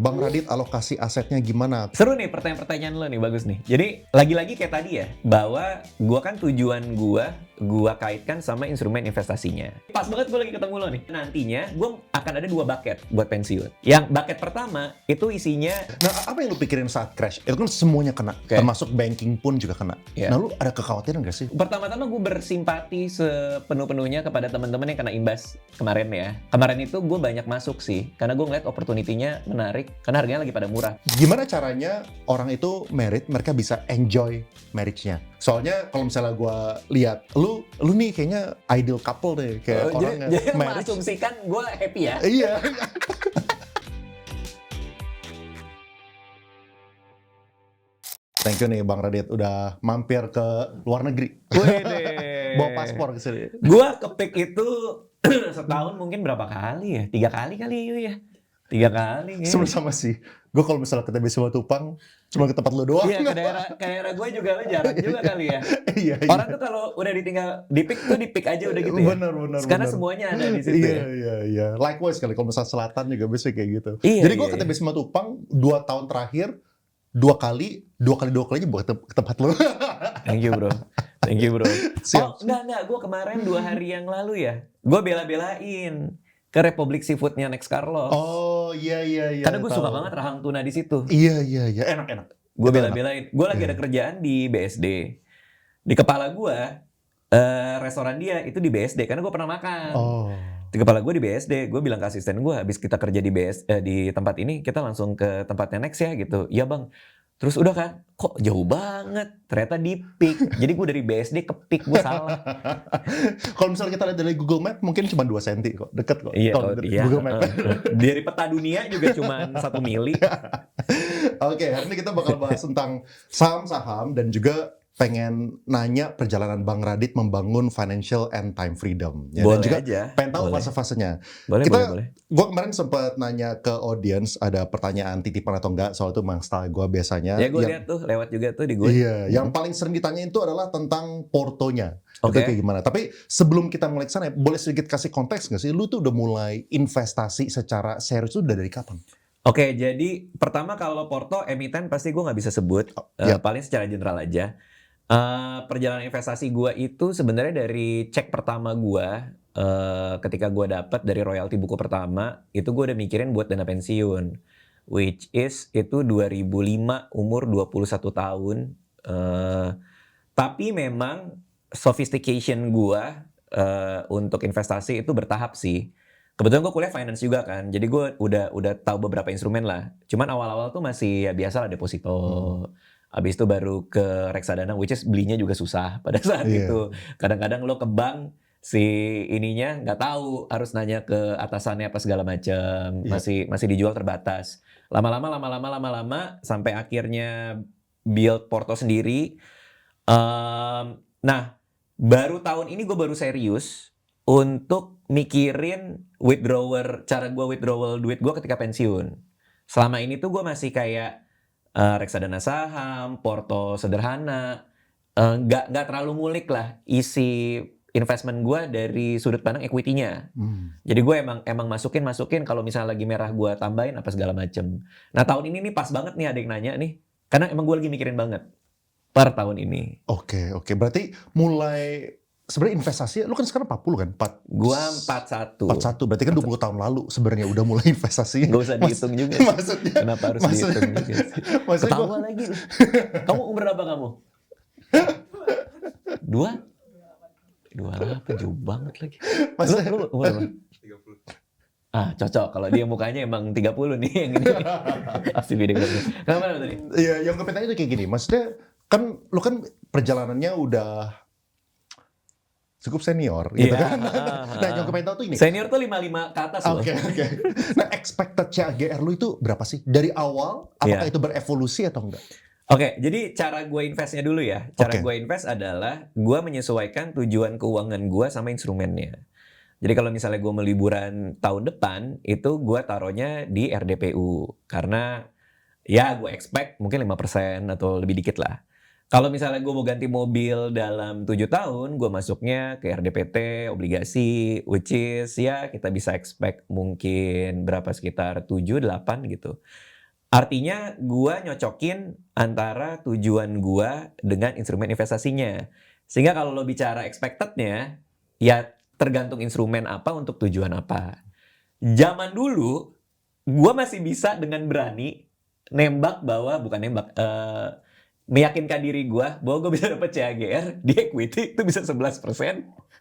Bang Radit alokasi asetnya gimana? Seru nih pertanyaan-pertanyaan lo nih, bagus nih. Jadi lagi-lagi kayak tadi ya, bahwa gua kan tujuan gua kaitkan sama instrumen investasinya. Pas banget gue lagi ketemu lo nih. Nantinya gue akan ada 2 bucket buat pensiun. Yang bucket pertama itu isinya. Nah, apa yang lu pikirin saat crash? Itu kan semuanya kena, termasuk banking pun juga kena. Yeah. Nah, lu ada kekhawatiran gak sih? Pertama-tama gue bersimpati sepenuh-penuhnya kepada teman-teman yang kena imbas kemarin ya. Kemarin itu gue banyak masuk sih, karena gue ngeliat opportunity-nya menarik, karena harganya lagi pada murah. Gimana caranya orang itu married, mereka bisa enjoy marriage-nya? Soalnya kalau misalnya gue lihat, lu nih kayaknya ideal couple deh, kayak orang jadi marriage. mengasumsikan gue happy ya? Iya. Thank you nih Bang Radit udah mampir ke luar negeri. Wede. Bawa paspor ke sini. Gue kepik itu setahun mungkin berapa kali ya? 3 kali ya? 3 kali ya. Sebenarnya sama sih. Gue kalau misalnya ke TB Simatupang cuma ke tempat lu doang. Iya, ke daerah gue juga lo jarang juga kali ya. Iya. Orang tuh kalau udah ditinggal di pick aja udah gitu ya. Bener. Karena semuanya ada di situ ya. Iya. Likewise kali kalau misalnya selatan juga bisa kayak gitu. Iya, jadi gue ke TB Simatupang 2 tahun terakhir 2 kalinya buat ke tempat lu. Thank you bro. Siap. Oh enggak, gue kemarin 2 hari yang lalu ya, gue bela-belain ke Republik Seafoodnya Next Carlos. Oh iya. Karena gue suka banget rahang tuna di situ. Iya. Enak. Gue bela-belain. Gue lagi ada kerjaan di BSD. Di kepala gue, restoran dia itu di BSD karena gue pernah makan. Oh. Di kepala gue di BSD, gue bilang ke asisten gue, habis kita kerja di tempat ini, kita langsung ke tempatnya Next ya gitu. Iya bang. Terus udah kan, kok jauh banget. Ternyata di PIK. Jadi gue dari BSD ke PIK, gue salah. Kalau misalnya kita lihat dari Google Map, mungkin cuma 2 cm kok, deket kok. Iya, Dari Google Map. Dari peta dunia juga cuma 1 mili. Oke, hari ini kita bakal bahas tentang saham-saham dan juga pengen nanya perjalanan Bang Radit membangun financial and time freedom. Ya, Boleh dan juga aja. pengen tahu fase-fasenya. Boleh. Gue kemarin sempat nanya ke audience ada pertanyaan titipan atau enggak, soal itu memang style gue biasanya. Ya gue lihat tuh, lewat juga tuh di gue. Iya, yang paling sering ditanyain itu adalah tentang portonya. Oke. Itu kayak gimana. Tapi sebelum kita mulai ke sana, boleh sedikit kasih konteks nggak sih? Lu tuh udah mulai investasi secara serius tuh udah dari kapan? Oke, jadi pertama kalau Porto emiten pasti gue nggak bisa sebut, paling secara general aja. Perjalanan investasi gue itu sebenarnya dari cek pertama gue, ketika gue dapat dari royalti buku pertama, itu gue udah mikirin buat dana pensiun, which is itu 2005 umur 21 tahun. Tapi memang sophistication gue untuk investasi itu bertahap sih. Kebetulan gue kuliah finance juga kan, jadi gue udah tahu beberapa instrumen lah. Cuman awal-awal tuh masih ya biasa lah deposito. Abis itu baru ke reksadana, which is belinya juga susah pada saat itu. Kadang-kadang lo ke bank, si ininya nggak tahu, harus nanya ke atasannya apa segala macam. Masih dijual terbatas. Lama-lama sampai akhirnya build Porto sendiri. Nah, baru tahun ini gue baru serius untuk mikirin cara gue withdrawal duit gue ketika pensiun. Selama ini tuh gue masih kayak reksadana saham, Porto sederhana, nggak terlalu ngulik lah isi investment gue dari sudut pandang equity-nya. Jadi gue emang masukin kalau misalnya lagi merah gue tambahin apa segala macem. Nah tahun ini nih pas banget nih ada yang nanya nih, karena emang gue lagi mikirin banget per tahun ini. Oke. Berarti mulai sebenarnya investasi, lu kan sekarang 40 kan? Gua 41. 41, berarti kan 20 tahun lalu sebenarnya udah mulai investasi. Gak usah dihitung juga. Maksudnya, kenapa harus dihitung juga sih? Ketawa lagi. Kamu umur berapa kamu? 28, jauh banget lagi. Lu umur berapa? 30. Cocok. Kalau dia mukanya emang 30 nih yang ini. Pasti beda banget. Kenapa tadi? Iya, yang gue pengen tanya itu kayak gini. Maksudnya, kan lu kan perjalanannya udah cukup senior gitu kan. Nah, yang gue pengen tahu tuh ini. Senior tuh 55 ke atas loh. Oke. Nah, expected CAGR lu itu berapa sih? Dari awal, apakah itu berevolusi atau enggak? Oke, jadi cara gue investnya dulu ya. Cara gue invest adalah gue menyesuaikan tujuan keuangan gue sama instrumennya. Jadi kalau misalnya gue mau liburan tahun depan, itu gue taruhnya di RDPU. Karena ya gue expect mungkin 5% atau lebih dikit lah. Kalau misalnya gue mau ganti mobil dalam 7 tahun, gue masuknya ke RDPT, obligasi, which is ya kita bisa expect mungkin berapa sekitar 7-8 gitu. Artinya gua nyocokin antara tujuan gua dengan instrumen investasinya. Sehingga kalau lo bicara expected-nya, ya tergantung instrumen apa untuk tujuan apa. Zaman dulu, gua masih bisa dengan berani nembak bahwa, bukan nembak, meyakinkan diri gua bahwa gua bisa dapat CAGR di equity itu bisa 11%,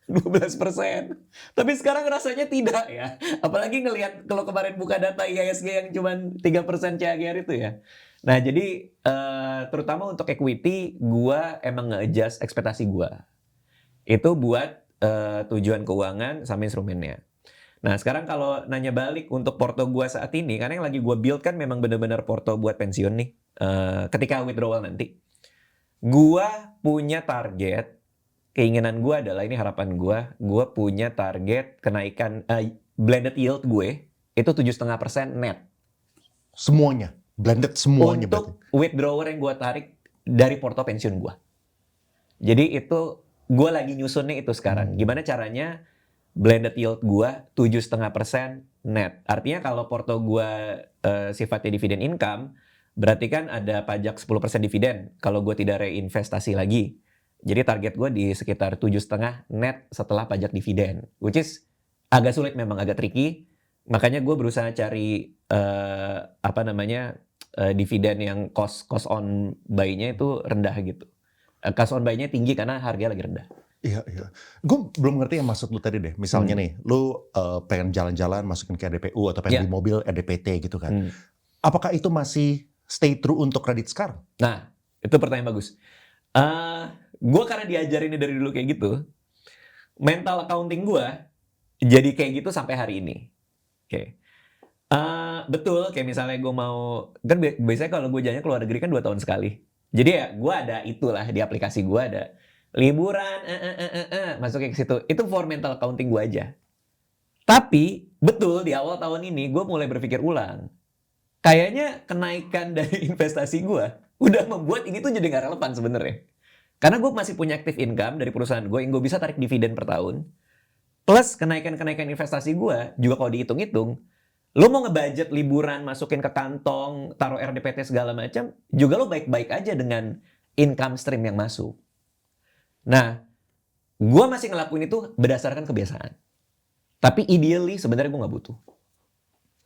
12%. Tapi sekarang rasanya tidak ya. Apalagi ngelihat kalau kemarin buka data IHSG yang cuma 3% CAGR itu ya. Nah, jadi terutama untuk equity, gua emang nge-adjust ekspektasi gua. Itu buat tujuan keuangan sama instrumennya. Nah, sekarang kalau nanya balik untuk porto gua saat ini, karena yang lagi gua build kan memang benar-benar porto buat pensiun nih. Ketika withdrawal nanti, gua punya target, keinginan gua adalah, ini harapan gua punya target kenaikan blended yield gue itu 7,5% net Semuanya, blended semuanya berarti. untuk withdrawal yang gua tarik dari porto pensiun gua. Jadi itu gua lagi nyusunnya itu sekarang. Gimana caranya blended yield gua 7,5% net. Artinya kalau porto gua sifatnya dividen income, berarti kan ada pajak 10% dividen kalau gua tidak reinvestasi lagi. Jadi target gua di sekitar 7,5 net setelah pajak dividen. Which is agak sulit, memang agak tricky. Makanya gua berusaha cari dividen yang cost on buy-nya itu rendah gitu. Cost on buy-nya tinggi karena harga lagi rendah. Iya, iya. Gue belum ngerti yang maksud lu tadi deh. Misalnya nih, lu pengen jalan-jalan masukin ke RDPU atau pengen beli mobil RDPT gitu kan. Apakah itu masih stay true untuk kredit sekarang? Nah, itu pertanyaan bagus. Gue karena diajarinnya dari dulu kayak gitu, mental accounting gue jadi kayak gitu sampai hari ini. Oke. Betul, kayak misalnya gue mau, kan biasanya kalau gue jalannya ke luar negeri kan 2 tahun sekali. Jadi ya gue ada itulah di aplikasi gue ada liburan, masukin ke situ. Itu for mental accounting gue aja. Tapi betul di awal tahun ini gue mulai berpikir ulang. Kayaknya kenaikan dari investasi gue udah membuat ini tuh jadi nggak relevan sebenarnya. Karena gue masih punya active income dari perusahaan gue yang gue bisa tarik dividen per tahun. Plus kenaikan investasi gue juga kalau dihitung-hitung, lo mau ngebudget liburan, masukin ke kantong, taruh RDPT segala macam, juga lo baik-baik aja dengan income stream yang masuk. Nah, gue masih ngelakuin itu berdasarkan kebiasaan. Tapi ideally sebenarnya gue nggak butuh.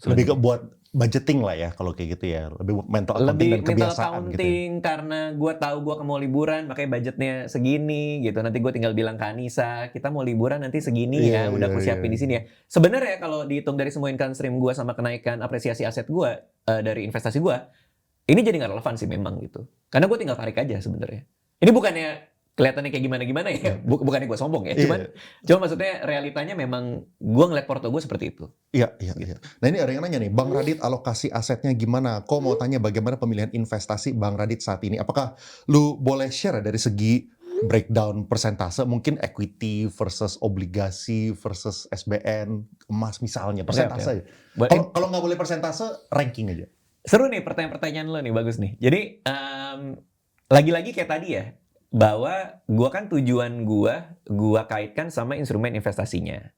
Lebih ke buat budgeting lah ya kalau kayak gitu ya. Lebih mental accounting dan kebiasaan mental gitu ya. accounting karena gue tahu gue mau liburan, makanya budgetnya segini gitu. Nanti gue tinggal bilang ke Anissa, kita mau liburan nanti segini ya, udah aku siapin di sini ya. Sebenarnya kalau dihitung dari semua income stream gue sama kenaikan apresiasi aset gue dari investasi gue, ini jadi nggak relevan sih memang gitu. Karena gue tinggal tarik aja sebenarnya. Ini bukannya kelihatannya kayak gimana-gimana ya, bukannya gue sombong ya. Cuma maksudnya realitanya memang gue ngeliat porto gue seperti itu. Iya. Nah ini ada yang nanya nih, Bang Radit alokasi asetnya gimana? Kok mau tanya bagaimana pemilihan investasi Bang Radit saat ini? Apakah lu boleh share dari segi breakdown persentase, mungkin equity versus obligasi versus SBN, emas misalnya, persentase aja. Kalau nggak boleh persentase, ranking aja. Seru nih pertanyaan-pertanyaan lo nih, bagus nih. Jadi lagi-lagi kayak tadi ya, bahwa gua kan tujuan gua kaitkan sama instrumen investasinya.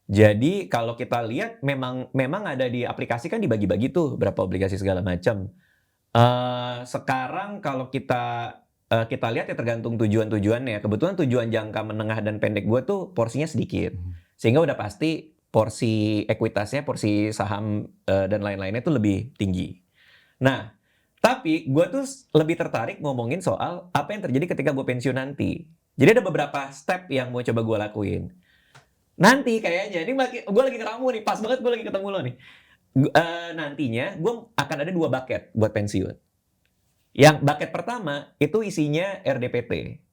Jadi kalau kita lihat memang ada di aplikasi kan dibagi-bagi tuh berapa obligasi segala macam. Sekarang kalau kita lihat ya tergantung tujuan-tujuannya. Kebetulan tujuan jangka menengah dan pendek gua tuh porsinya sedikit. Sehingga udah pasti porsi ekuitasnya, porsi saham dan lain-lainnya tuh lebih tinggi. Nah, tapi gue tuh lebih tertarik ngomongin soal apa yang terjadi ketika gue pensiun nanti. Jadi ada beberapa step yang mau coba gue lakuin. Nanti kayaknya, ini gue lagi ngeramu nih, pas banget gue lagi ketemu lo nih. Nantinya gue akan ada 2 bucket buat pensiun. Yang bucket pertama itu isinya RDPT.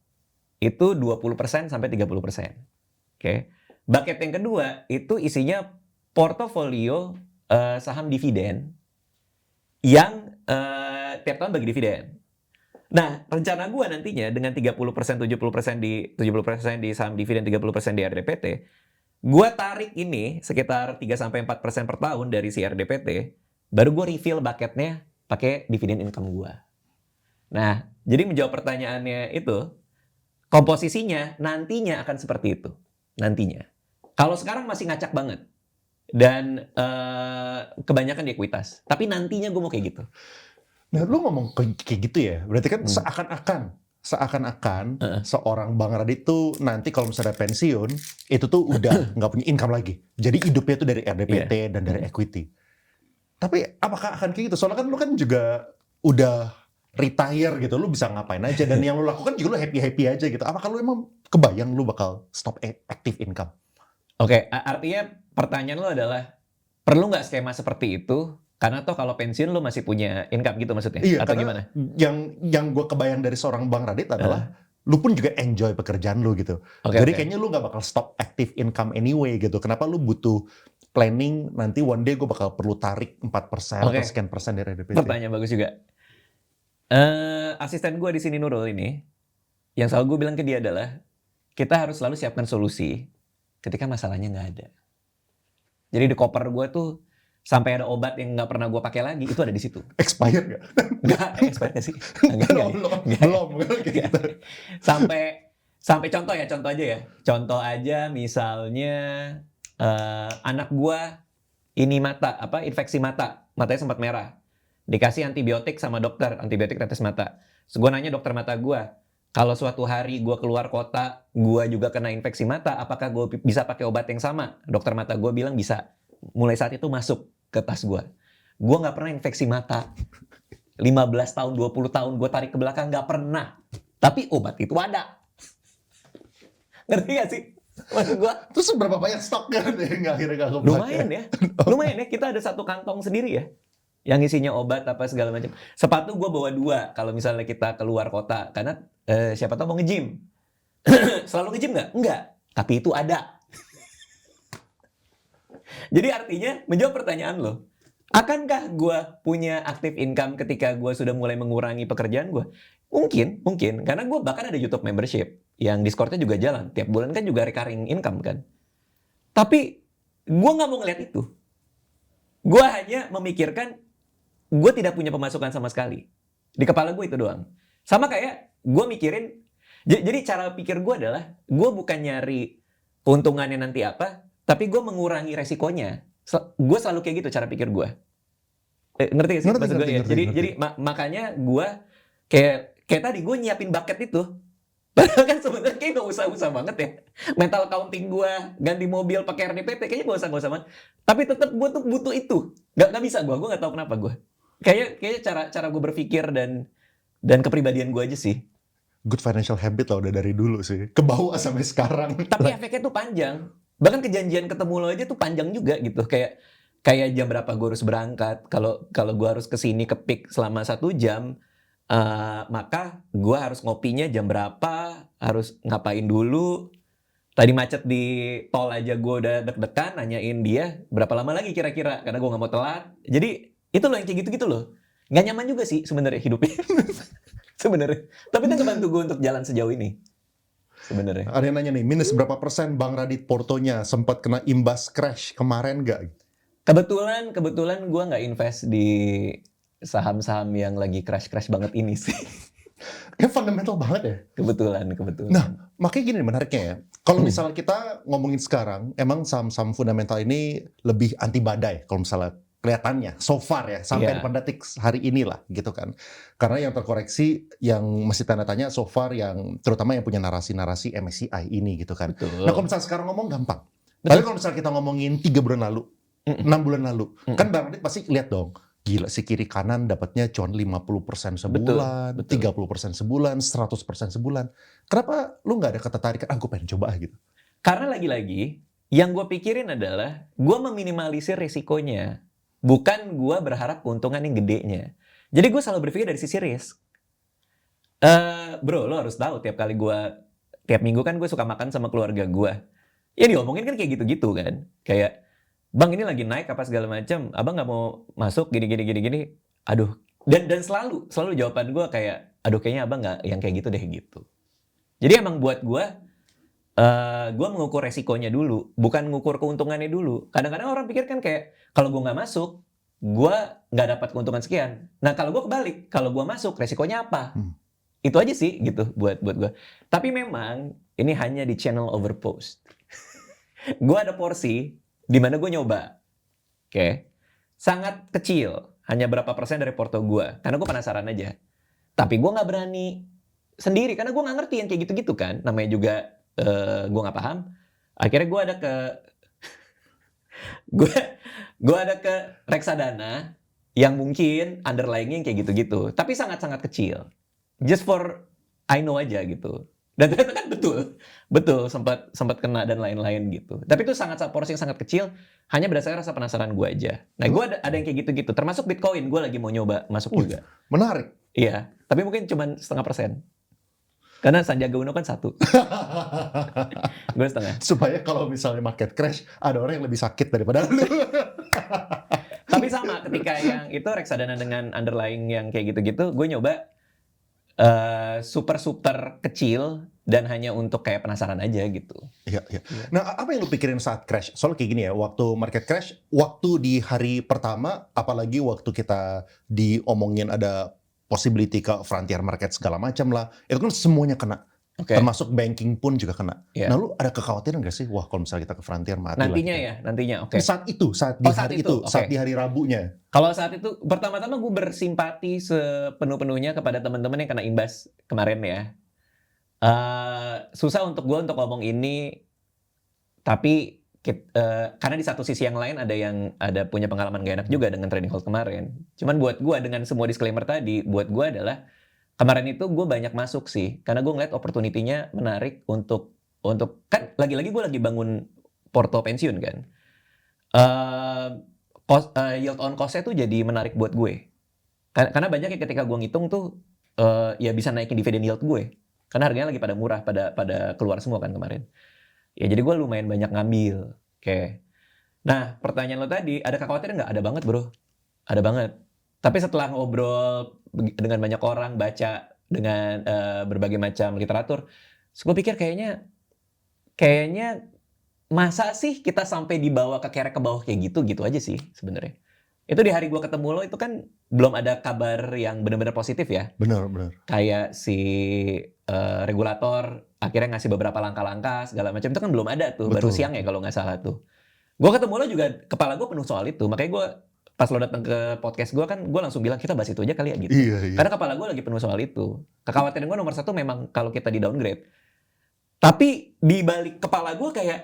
Itu 20% sampai 30%. Oke. Bucket yang kedua itu isinya portofolio saham dividen yang tiap tahun bagi dividen. Nah, rencana gue nantinya dengan 30%, 70% di saham dividen, 30% di RDPT, gue tarik ini sekitar 3-4% per tahun dari si RDPT, baru gue refill bucketnya pakai dividen income gue. Nah, jadi menjawab pertanyaannya itu, komposisinya nantinya akan seperti itu. Nantinya. Kalau sekarang masih ngacak banget. Dan kebanyakan di ekuitas. Tapi nantinya gue mau kayak gitu. Nah, lu ngomong kayak gitu ya, berarti kan seakan-akan Heeh. seorang Bang Radit tuh nanti kalau misalnya pensiun, itu tuh udah nggak punya income lagi. Jadi hidupnya tuh dari RDPT dan dari equity. Tapi apakah akan kayak gitu? Soalnya kan lu kan juga udah retire gitu, lu bisa ngapain aja. Dan yang lu lakukan juga lu happy-happy aja gitu. Apakah lu emang kebayang lu bakal stop active income? Oke, artinya pertanyaan lo adalah perlu nggak skema seperti itu? Karena toh kalau pensiun lo masih punya income gitu maksudnya? Iya, Atau karena gimana? yang gue kebayang dari seorang Bang Radit adalah lu pun juga enjoy pekerjaan lu gitu. Oke, Jadi oke. kayaknya lu nggak bakal stop active income anyway gitu. Kenapa lu butuh planning nanti one day gue bakal perlu tarik 4% atau Oke. sekian persen dari RDPT? Pertanyaan bagus juga. Asisten gue di sini Nurul ini, yang selalu gue bilang ke dia adalah kita harus selalu siapkan solusi ketika masalahnya nggak ada. Jadi di koper gue tuh sampai ada obat yang nggak pernah gue pakai lagi itu ada di situ. Expired nggak? Nggak expert sih. Enggak. Belum kayak gitu. Sampai contoh aja ya. Contoh aja misalnya anak gua ini infeksi mata, matanya sempat merah. Dikasih antibiotik sama dokter, antibiotik tetes mata. Terus gua nanya dokter mata gua, kalau suatu hari gua keluar kota, gua juga kena infeksi mata, apakah gua bisa pakai obat yang sama? Dokter mata gua bilang bisa. Mulai saat itu masuk ke tas gua. Gua nggak pernah infeksi mata. 15 tahun, 20 tahun gue tarik ke belakang nggak pernah. Tapi obat itu ada. Ngerti gak sih? Maksud gue, Terus seberapa banyak stoknya yang akhirnya gak kepake? lumayan ya. Lumayan ya, kita ada satu kantong sendiri ya. Yang isinya obat apa segala macam. Sepatu gue bawa 2 kalau misalnya kita keluar kota. Karena siapa tahu mau nge-gym. Selalu nge-gym nggak? Enggak. Tapi itu ada. Jadi artinya, menjawab pertanyaan lo, akankah gue punya active income ketika gue sudah mulai mengurangi pekerjaan gue? Mungkin. Karena gue bahkan ada YouTube membership. Yang Discord-nya juga jalan. Tiap bulan kan juga recurring income kan. Tapi gue nggak mau ngeliat itu. Gue hanya memikirkan gue tidak punya pemasukan sama sekali. Di kepala gue itu doang. Sama kayak gue mikirin. Jadi cara pikir gue adalah gue bukan nyari keuntungannya nanti apa. Tapi gue mengurangi resikonya. Gue selalu kayak gitu cara pikir gue. Ngerti gak sih maksud gue ya? Jadi makanya gue kayak tadi gue nyiapin bucket itu. Padahal kan sebenarnya kayak gak usah banget ya. Mental accounting gue ganti mobil pakai RDPT kayaknya gak usah banget. Tapi tetap gue tuh butuh itu. Gak bisa gue gak tahu kenapa gue. Kayaknya cara gue berpikir dan kepribadian gue aja sih. Good financial habit lah udah dari dulu sih. Kebawa sampai sekarang. Tapi efeknya tuh panjang. Bahkan kejadian ketemu lo aja tuh panjang juga gitu. Kayak jam berapa gue harus berangkat. Kalau gue harus kesini ke PIK selama 1 jam, maka gue harus ngopinya jam berapa, harus ngapain dulu. Tadi macet di tol aja gue udah deg-degan nanyain dia berapa lama lagi kira-kira karena gue nggak mau telat. Jadi itu loh yang kayak gitu-gitu loh. Nggak nyaman juga sih sebenarnya hidupnya. Sebenarnya. Tapi itu ngebantu gue untuk jalan sejauh ini. Sebenarnya. Ada yang nanya nih, minus berapa persen Bang Radit portonya sempat kena imbas crash kemarin nggak? Kebetulan gue nggak invest di saham-saham yang lagi crash banget ini sih. Kayak fundamental banget ya. Kebetulan. Nah, makanya gini menariknya ya. Kalau misalnya kita ngomongin sekarang, emang saham-saham fundamental ini lebih anti badai. Kalau misalnya kelihatannya, so far ya, sampai pada detik hari inilah gitu kan. Karena yang terkoreksi, yang masih tanda tanya so far yang terutama yang punya narasi-narasi MSCI ini gitu kan. Betul. Nah kalau misalnya sekarang ngomong gampang. Tapi kalau misalnya kita ngomongin 3 bulan lalu, 6 bulan lalu, kan Bang Radit pasti lihat dong. Gila si kiri kanan dapatnya cuma 50% sebulan, Betul. 30% sebulan, 100% sebulan. Kenapa lu nggak ada ketertarikan, gue pengen coba gitu? Karena lagi-lagi, yang gue pikirin adalah, gue meminimalisir risikonya. Bukan gue berharap keuntungan yang gedenya. Jadi gue selalu berpikir dari sisi risk. Bro, lo harus tahu tiap minggu kan gue suka makan sama keluarga gue. Ya diomongin kan kayak gitu-gitu kan. Kayak, bang ini lagi naik apa segala macam, abang nggak mau masuk gini. Aduh, dan selalu jawaban gue kayak, aduh kayaknya abang nggak yang kayak gitu deh gitu. Jadi emang buat gue mengukur resikonya dulu, bukan mengukur keuntungannya dulu. Kadang-kadang orang pikir kan kayak, kalau gue nggak masuk, gue nggak dapat keuntungan sekian. Nah kalau gue kebalik, kalau gue masuk, resikonya apa? Itu aja sih gitu buat gue. Tapi memang ini hanya di channel Overpost. Gue ada porsi di mana gue nyoba. Oke. Sangat kecil, hanya berapa persen dari porto gue, karena gue penasaran aja. Tapi gue nggak berani sendiri, karena gue nggak ngerti yang kayak gitu-gitu kan. Namanya juga gue nggak paham. Akhirnya gue gue ada ke reksadana yang mungkin underlying-nya yang kayak gitu-gitu, tapi sangat-sangat kecil. Just for I know aja gitu. Dan ternyata kan betul sempat kena dan lain-lain gitu. Tapi itu sangat porsi yang sangat kecil, hanya berdasarkan rasa penasaran gue aja. Nah, gue ada yang kayak gitu-gitu, termasuk Bitcoin, gue lagi mau nyoba masuk juga. Menarik. Iya, tapi mungkin cuma 0,5%. Karena Sandiaga Uno kan 1. Gue setengah. Supaya kalau misalnya market crash, ada orang yang lebih sakit daripada lu. Tapi sama ketika yang itu reksadana dengan underlying yang kayak gitu-gitu, gue nyoba super kecil dan hanya untuk kayak penasaran aja gitu. Iya, iya. Nah, apa yang lu pikirin saat crash? Soalnya kayak gini ya, waktu market crash, waktu di hari pertama, apalagi waktu kita diomongin ada possibility ke frontier market segala macam lah, itu kan semuanya kena. Oke. Termasuk banking pun juga kena. Iya. Nah, lu ada kekhawatiran nggak sih? Wah, kalau misalnya kita ke frontier mati Nantinya lah kita. ya, nantinya. Oke. Saat di Oh, saat hari itu, itu, oke. saat di hari Rabunya. Kalau saat itu, pertama-tama gue bersimpati sepenuh-penuhnya kepada teman-teman yang kena imbas kemarin ya. Susah untuk gue untuk ngomong ini, tapi karena di satu sisi yang lain ada punya pengalaman gak enak juga dengan trading halt kemarin. Cuman buat gue dengan semua disclaimer tadi, buat gue adalah kemarin itu gue banyak masuk sih, karena gue ngeliat opportunity-nya menarik untuk kan lagi-lagi gue lagi bangun porto pensiun kan. Yield on cost-nya tuh jadi menarik buat gue. Karena banyak yang ketika gue ngitung tuh ya bisa naikin dividen yield gue. Karena harganya lagi pada murah, pada keluar semua kan kemarin. Ya jadi gue lumayan banyak ngambil. Oke. Nah, pertanyaan lo tadi, ada kekhawatiran nggak? Ada banget bro. Ada banget. Tapi setelah ngobrol dengan banyak orang, baca dengan berbagai macam literatur, gue pikir kayaknya masa sih kita sampai dibawa kerek ke bawah kayak gitu aja sih sebenarnya. Itu di hari gue ketemu lo itu kan belum ada kabar yang benar-benar positif ya. Benar. Kayak si regulator akhirnya ngasih beberapa langkah-langkah segala macam, itu kan belum ada tuh. Baru Betul. siang ya kalau nggak salah tuh. Gue ketemu lo juga, kepala gue penuh soal itu. Makanya gue pas lo datang ke podcast gue kan, gue langsung bilang kita bahas itu aja kali ya gitu. Iya. Karena kepala gue lagi penuh soal itu. Kekhawatiran gue nomor satu memang kalau kita di downgrade. Tapi di balik kepala gue kayak,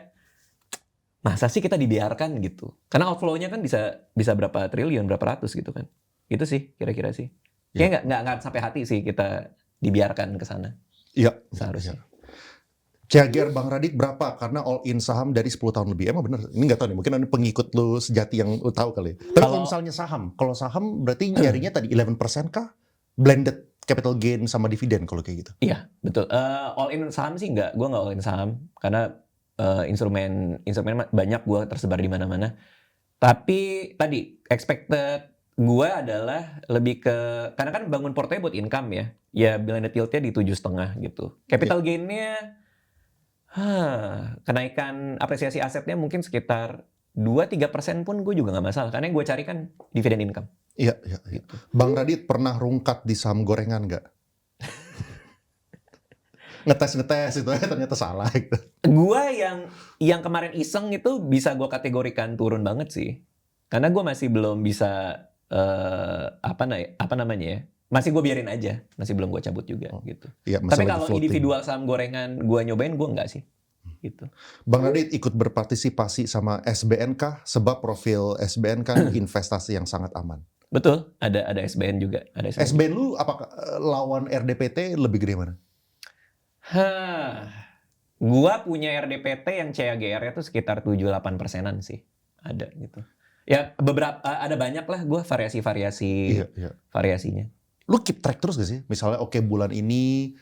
masa sih kita dibiarkan gitu? Karena outflow-nya kan bisa berapa triliun, berapa ratus gitu kan. Itu sih kira-kira sih. Kayaknya nggak sampai hati sih kita dibiarkan ke sana. Iya. Seharusnya. CAGR Bang Radit berapa? Karena all in saham dari 10 tahun lebih. Emang bener? Ini nggak tahu nih. Mungkin ada pengikut lu sejati yang lu tahu kali. Tapi kalau misalnya saham, berarti nyarinya tadi 11% kah? Blended capital gain sama dividen kalau kayak gitu. Iya, betul. All in saham sih nggak. Gue nggak all in saham karena instrumen banyak gue tersebar di mana-mana. Tapi tadi expected gue adalah lebih ke, karena kan bangun portfolio buat income ya. Ya blended yield-nya di 7,5 gitu. Capital gain-nya kenaikan apresiasi asetnya mungkin sekitar 2-3% pun gue juga nggak masalah. Karena yang gue cari kan dividen income. Iya. Bang Radit pernah rungkat di saham gorengan nggak? Ngetes itu ternyata salah gitu. Gua yang kemarin iseng itu bisa gue kategorikan turun banget sih. Karena gue masih belum bisa apa namanya ya? Masih gue biarin aja, masih belum gue cabut juga gitu. Iya, Tapi kalau individual saham gorengan gue nyobain, gue enggak sih. Gitu. Bang Radit ikut berpartisipasi sama SBNK sebab profil SBN kan investasi yang sangat aman. Betul, ada SBN juga. Ada SBN lu apakah lawan RDPT lebih gede mana? Gua punya RDPT yang CAGR-nya tuh sekitar 7-8%-an sih. Ada gitu. Ya beberapa, ada banyak lah gue variasi-variasi variasinya. Lu keep track terus gak sih? Misalnya oke, bulan ini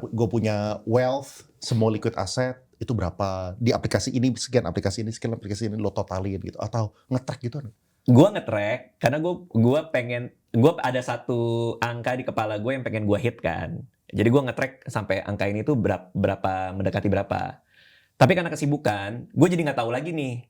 gue punya wealth, semua liquid asset itu berapa, di aplikasi ini sekian, aplikasi ini lo totalin gitu, atau nge-track gitu? Gue nge-track karena gue ada satu angka di kepala gue yang pengen gue hit kan. Jadi gue nge-track sampai angka ini tuh berapa mendekati berapa. Tapi karena kesibukan, gue jadi nggak tahu lagi nih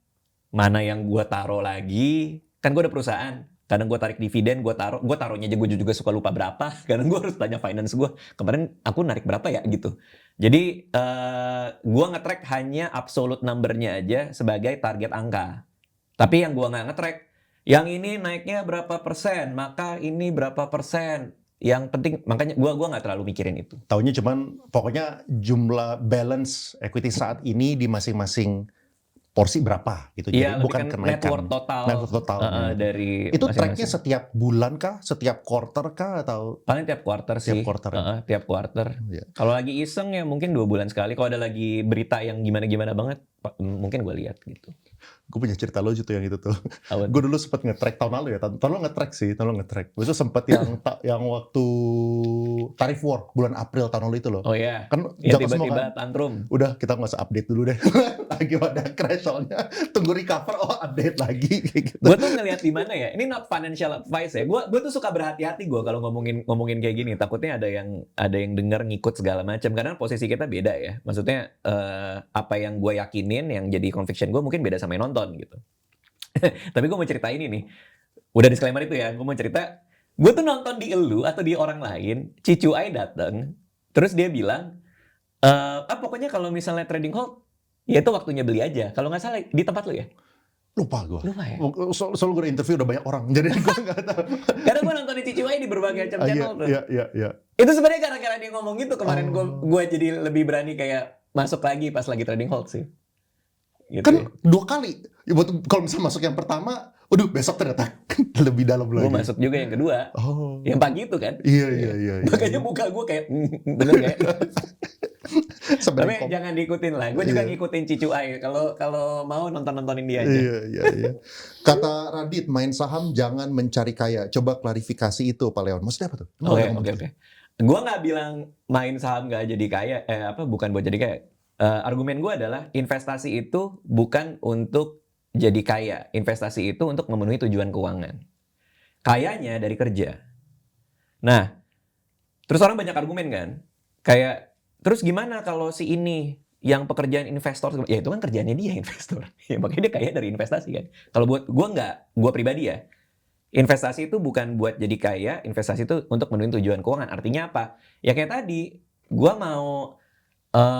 mana yang gue taruh lagi. Kan gue ada perusahaan. Kadang gue tarik dividen, gue taruhnya aja gue juga suka lupa berapa. Kadang gue harus tanya finance gue, kemarin aku narik berapa ya gitu. Jadi gue nge-track hanya absolute number-nya aja sebagai target angka. Tapi yang gua nggak nge-track, yang ini naiknya berapa persen, maka ini berapa persen. Yang penting, makanya gua nggak terlalu mikirin itu. Taunya cuman pokoknya jumlah balance equity saat ini di masing-masing porsi berapa gitu. Iya, Jadi lebih bukan kan net kenaikan worth total net worth totalnya gitu. dari Itu tracknya masing-masing. setiap bulan kah? Setiap quarter kah? Atau Paling tiap quarter tiap sih, quarter ya? tiap quarter. Iya. Kalau lagi iseng ya mungkin 2 bulan sekali. Kalau ada lagi berita yang gimana-gimana banget, mungkin gue lihat gitu. Gue punya cerita lucu tuh yang itu tuh. Apa Gue tuh? dulu sempet nge-track tahun lalu ya. Tahun lalu nge-track sih, tahun lalu nge-track. Gue tuh sempet yang waktu tarif war bulan April tahun lalu itu loh. Oh ya, Kan ya jatuh semua kan. tiba-tiba tantrum. Udah kita nggak usah update dulu deh. Lagi pada crash soalnya. Tunggu recover, oh update lagi kayak gitu. Gue tuh ngelihat di mana ya. Ini not financial advice ya. Gue tuh suka berhati-hati gue kalau ngomongin kayak gini. Takutnya ada yang dengar ngikut segala macam. Karena posisi kita beda ya. Maksudnya apa yang gue yakinin, yang jadi conviction gue mungkin beda sama yang nonton gitu. Tapi gue mau cerita ini nih. Udah disclaimer itu ya. Gue mau cerita. Gue tuh nonton di elu atau di orang lain. Cicu Ai dateng. Terus dia bilang, pokoknya kalau misalnya trading hold, ya itu waktunya beli aja. Kalau nggak salah di tempat lu ya? Lupa gue. Lupa ya? Soalnya gue interview udah banyak orang. Jadi gue nggak tahu. Karena gue nonton di Cicu Ai di berbagai macam channel tuh. Iya. Itu sebenarnya gara-gara dia ngomong gitu kemarin gue jadi lebih berani kayak masuk lagi pas lagi trading hold sih. Gitu Kan ya. 2 kali. Ya, kalau misalnya masuk yang pertama, waduh besok ternyata lebih dalam Gue lagi. masuk juga yang kedua. Oh. Yang pagi itu kan. Iya. Makanya muka gue kayak bener gak? Tapi jangan diikutin lah. Gue juga ngikutin Cicu Ai. Kalau mau nontonin dia aja. Iya. Kata Radit, main saham jangan mencari kaya. Coba klarifikasi itu, Pak Leon. Maksudnya apa tuh? Oke. Gue nggak bilang main saham nggak jadi kaya. Bukan buat jadi kaya. Argumen gue adalah investasi itu bukan untuk jadi kaya. Investasi itu untuk memenuhi tujuan keuangan. Kayanya dari kerja. Nah, terus orang banyak argumen kan. Kayak, terus gimana kalau si ini yang pekerjaan investor? Ya itu kan kerjaannya dia investor. Ya, makanya dia kaya dari investasi kan. Kalau buat gue nggak, gue pribadi ya. Investasi itu bukan buat jadi kaya. Investasi itu untuk memenuhi tujuan keuangan. Artinya apa? Ya kayak tadi, gue mau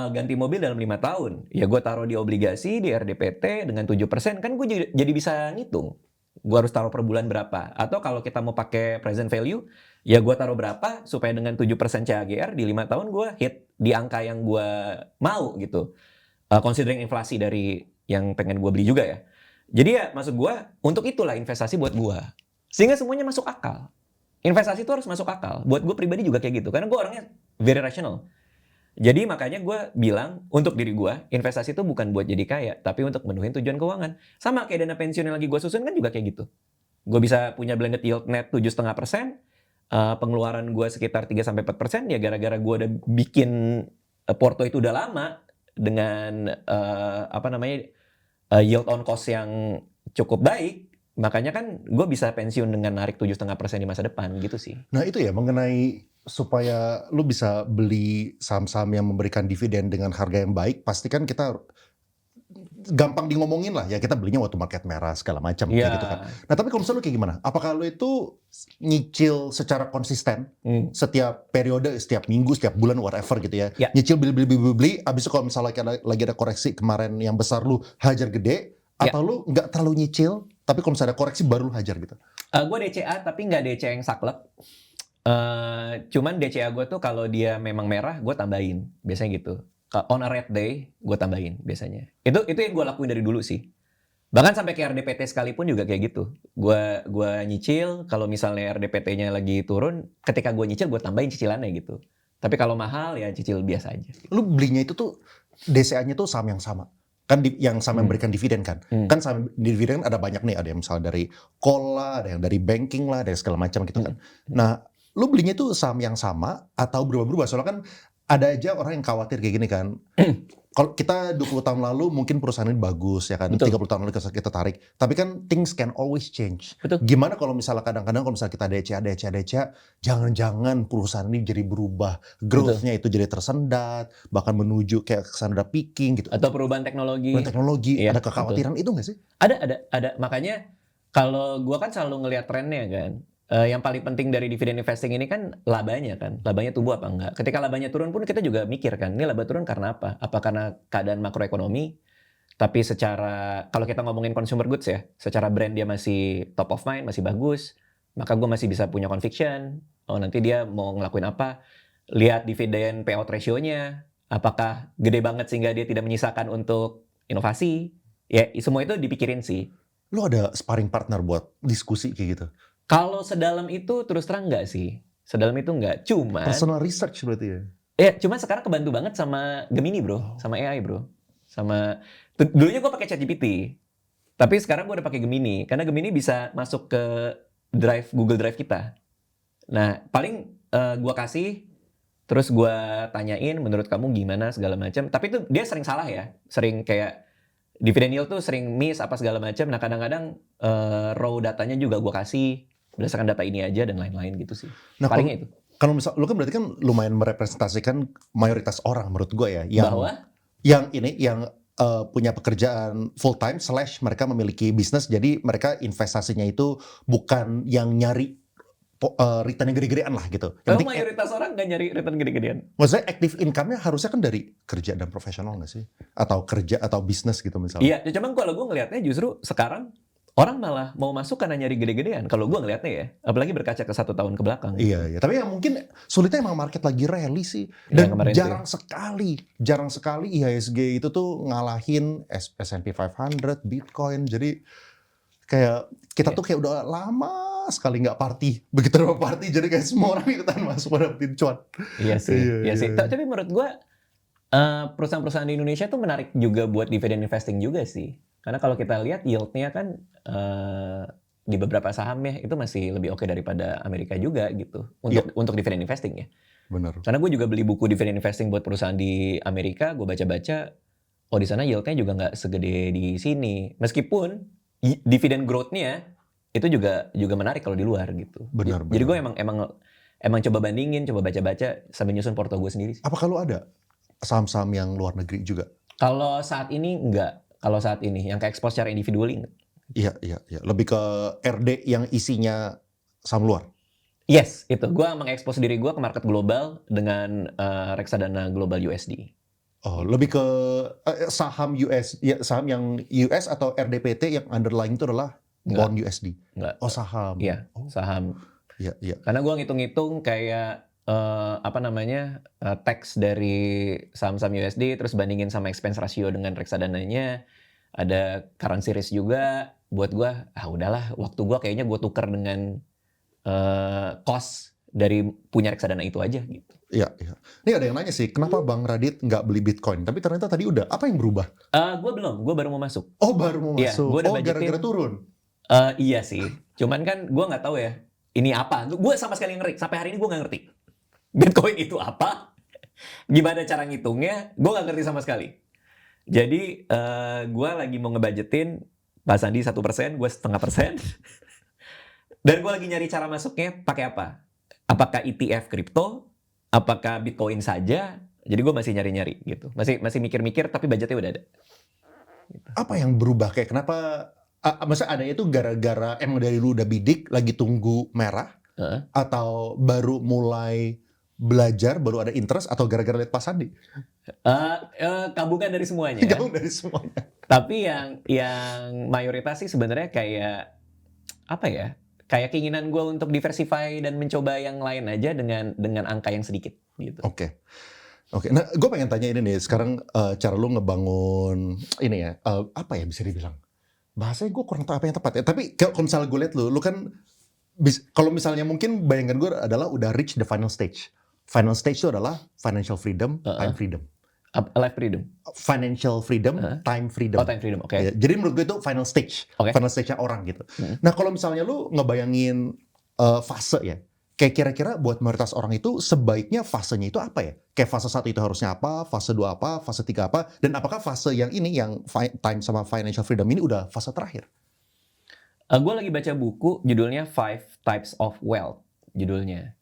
ganti mobil dalam 5 tahun. Ya gue taruh di obligasi, di RDPT dengan 7%. Kan gue jadi bisa ngitung. Gue harus taruh per bulan berapa. Atau kalau kita mau pakai present value, ya gue taruh berapa supaya dengan 7% CAGR di 5 tahun gue hit di angka yang gue mau gitu. Considering inflasi dari yang pengen gue beli juga ya. Jadi ya maksud gue, untuk itulah investasi buat gue. Sehingga semuanya masuk akal. Investasi itu harus masuk akal. Buat gue pribadi juga kayak gitu. Karena gue orangnya very rational. Jadi makanya gue bilang untuk diri gue, investasi itu bukan buat jadi kaya, tapi untuk memenuhi tujuan keuangan. Sama kayak dana pensiun yang lagi gue susun kan juga kayak gitu. Gue bisa punya blended yield net 7,5%, pengeluaran gue sekitar 3-4%, ya gara-gara gue udah bikin porto itu udah lama dengan yield on cost yang cukup baik. Makanya kan gue bisa pensiun dengan narik 7,5% di masa depan gitu sih. Nah itu ya mengenai supaya lu bisa beli saham-saham yang memberikan dividen dengan harga yang baik, pasti kan kita gampang di ngomongin lah ya, kita belinya waktu market merah segala macam kayak gitu kan. Nah tapi kalau misalnya lu kayak gimana? Apakah lu itu nyicil secara konsisten setiap periode, setiap minggu, setiap bulan, whatever gitu ya? Nyicil beli, abis itu kalau misalnya lagi ada koreksi kemarin yang besar lu hajar gede, atau lu nggak terlalu nyicil, tapi kalau misalnya ada koreksi baru lu hajar gitu? Gue DCA tapi nggak DCA yang saklek. Cuman DCA gue tuh kalau dia memang merah, gue tambahin. Biasanya gitu. On a red day, gue tambahin biasanya. Itu yang gue lakuin dari dulu sih. Bahkan sampai ke RDPT sekalipun juga kayak gitu. Gue nyicil, kalau misalnya RDPT-nya lagi turun, ketika gue nyicil, gue tambahin cicilannya gitu. Tapi kalau mahal, ya cicil biasa aja. Lu belinya itu tuh, DCA-nya tuh saham yang sama. Kan yang sama memberikan dividen kan. Kan saham dividen ada banyak nih, ada yang misalnya dari call lah, ada yang dari banking lah, ada yang segala macam gitu kan. Nah, lu belinya tuh saham yang sama atau berubah-berubah? Soalnya kan ada aja orang yang khawatir kayak gini kan. Kalau kita 20 tahun lalu mungkin perusahaan ini bagus ya kan. Betul. 30 tahun lalu kita tarik. Tapi kan things can always change. Betul. Gimana kalau misalnya kadang-kadang kalau misalnya kita DCA, jangan-jangan perusahaan ini jadi berubah. Growth-nya itu jadi tersendat, bahkan menuju kayak kesana peaking gitu. Atau perubahan teknologi. Iya, ada kekhawatiran betul. Itu nggak sih? Ada. Makanya kalau gua kan selalu ngelihat trennya kan. Yang paling penting dari dividen investing ini kan labanya kan. Labanya tumbuh apa enggak. Ketika labanya turun pun kita juga mikir kan, ini laba turun karena apa? Apa karena keadaan makroekonomi? Tapi secara kalau kita ngomongin consumer goods ya, secara brand dia masih top of mind, masih bagus, maka gue masih bisa punya conviction. Oh nanti dia mau ngelakuin apa? Lihat dividen payout ratio-nya, apakah gede banget sehingga dia tidak menyisakan untuk inovasi? Ya semua itu dipikirin sih. Lu ada sparring partner buat diskusi kayak gitu? Kalau sedalam itu terus terang nggak sih. Sedalam itu nggak. Cuman Personal research berarti ya? cuman sekarang kebantu banget sama Gemini bro, Oh. sama AI bro, sama dulunya gue pakai ChatGPT, tapi sekarang gue udah pakai Gemini karena Gemini bisa masuk ke Drive Google Drive kita. Nah paling gue kasih, terus gue tanyain menurut kamu gimana segala macam. Tapi itu dia sering salah ya, sering kayak dividend yield tuh sering miss apa segala macam. Nah kadang-kadang raw datanya juga gue kasih berdasarkan data ini aja dan lain-lain gitu sih. Nah, Palingnya itu. kalau misal lu kan berarti kan lumayan merepresentasikan mayoritas orang menurut gue ya, yang Bahwa punya pekerjaan full time / mereka memiliki bisnis, jadi mereka investasinya itu bukan yang nyari return yang gede-gedean lah gitu. Yang penting, mayoritas orang nggak nyari return gede-gedean. maksudnya active income-nya harusnya kan dari kerja dan profesional nggak sih? Atau kerja atau bisnis gitu misalnya. Iya, cuman kalau gue ngelihatnya justru sekarang orang malah mau masuk karena nyari gede-gedean. Kalau gue ngelihatnya ya, apalagi berkaca ke 1 tahun ke belakang. Iya, iya. Tapi yang mungkin sulitnya emang market lagi rally sih. Iya, Dan kemarin jarang sekali IHSG itu tuh ngalahin S&P 500, Bitcoin. Jadi kayak kita tuh kayak udah lama sekali nggak party. Begitu ada party jadi kayak semua orang ikutan masuk pada dapetin cuan. Iya sih, Iya, iya sih. iya. Tapi menurut gue perusahaan-perusahaan di Indonesia tuh menarik juga buat dividend investing juga sih. Karena kalau kita lihat yield-nya kan di beberapa saham ya itu masih lebih oke daripada Amerika juga gitu untuk dividend investing ya. Benar. Karena gue juga beli buku dividend investing buat perusahaan di Amerika, gue baca-baca, oh di sana yield-nya juga nggak segede di sini. Meskipun dividend growth-nya itu juga menarik kalau di luar gitu. Benar, Jadi gue benar. emang coba bandingin, coba baca-baca sambil nyusun porto gue sendiri sih. Apa kalau ada saham-saham yang luar negeri juga? Kalau saat ini enggak. Kalau saal ini yang ke ekspor secara individual enggak. Iya, iya, iya. Lebih ke RD yang isinya saham luar. Yes, itu. Gue mengekspos diri gue ke market global dengan reksadana global USD. Oh, lebih ke saham US, ya, saham yang US atau RDPT yang underlying itu adalah bond USD. Enggak. Oh, saham. Iya, Oh, saham. iya, iya. Karena gue ngitung-ngitung kayak tax dari saham-saham USD terus bandingin sama expense ratio dengan reksadananya, ada currency risk juga. Buat gue, udahlah, waktu gue kayaknya gue tuker dengan cost dari punya reksadana itu aja gitu. Iya, iya. Ini ada yang nanya sih, kenapa Bang Radit nggak beli Bitcoin? Tapi ternyata tadi udah. Apa yang berubah? Gue belum, gue baru mau masuk. Oh, baru mau Iya, masuk. gua udah Oh, budgetin. gara-gara turun. Iya sih, cuman kan gue nggak tahu ya ini apa. Gue sama sekali ngerti. Sampai hari ini gue nggak ngerti Bitcoin itu apa, gimana cara ngitungnya, gue nggak ngerti sama sekali. Jadi gue lagi mau ngebudgetin Pak Sandi 1%, gue 0,5%. Dan gue lagi nyari cara masuknya pakai apa? Apakah ETF kripto? Apakah Bitcoin saja? Jadi gue masih nyari-nyari gitu. Masih mikir-mikir tapi budgetnya udah ada. Gitu. Apa yang berubah? Kayak kenapa? Masa adanya itu gara-gara emang dari dulu udah bidik, lagi tunggu merah? Atau baru mulai belajar, baru ada interest? Atau gara-gara lihat Pak Sandi? Gabungan dari semuanya. Gabung dari semuanya. Tapi yang mayoritas sih sebenarnya kayak apa ya? Kayak keinginan gue untuk diversify dan mencoba yang lain aja dengan angka yang sedikit gitu. Oke. Nah, gue pengen tanya ini nih. Sekarang cara lu ngebangun ini ya, apa ya bisa dibilang? Bahasanya gue kurang tahu apa yang tepat ya. Tapi kalau misalnya gue lihat lu kan kalau misalnya mungkin bayangan gue adalah udah reach the final stage. Final stage itu adalah financial freedom, time freedom. Life freedom. Financial freedom, time freedom. Oh, time freedom, oke. Ya, jadi menurut gue itu final stage. Okay. Final stage-nya orang gitu. Nah, kalau misalnya lu ngebayangin fase ya, kayak kira-kira buat mayoritas orang itu sebaiknya fasenya itu apa ya? Kayak fase 1 itu harusnya apa, fase 2 apa, fase 3 apa, dan apakah fase yang ini, yang time sama financial freedom ini udah fase terakhir? Gue lagi baca buku judulnya 5 Types of Wealth, judulnya.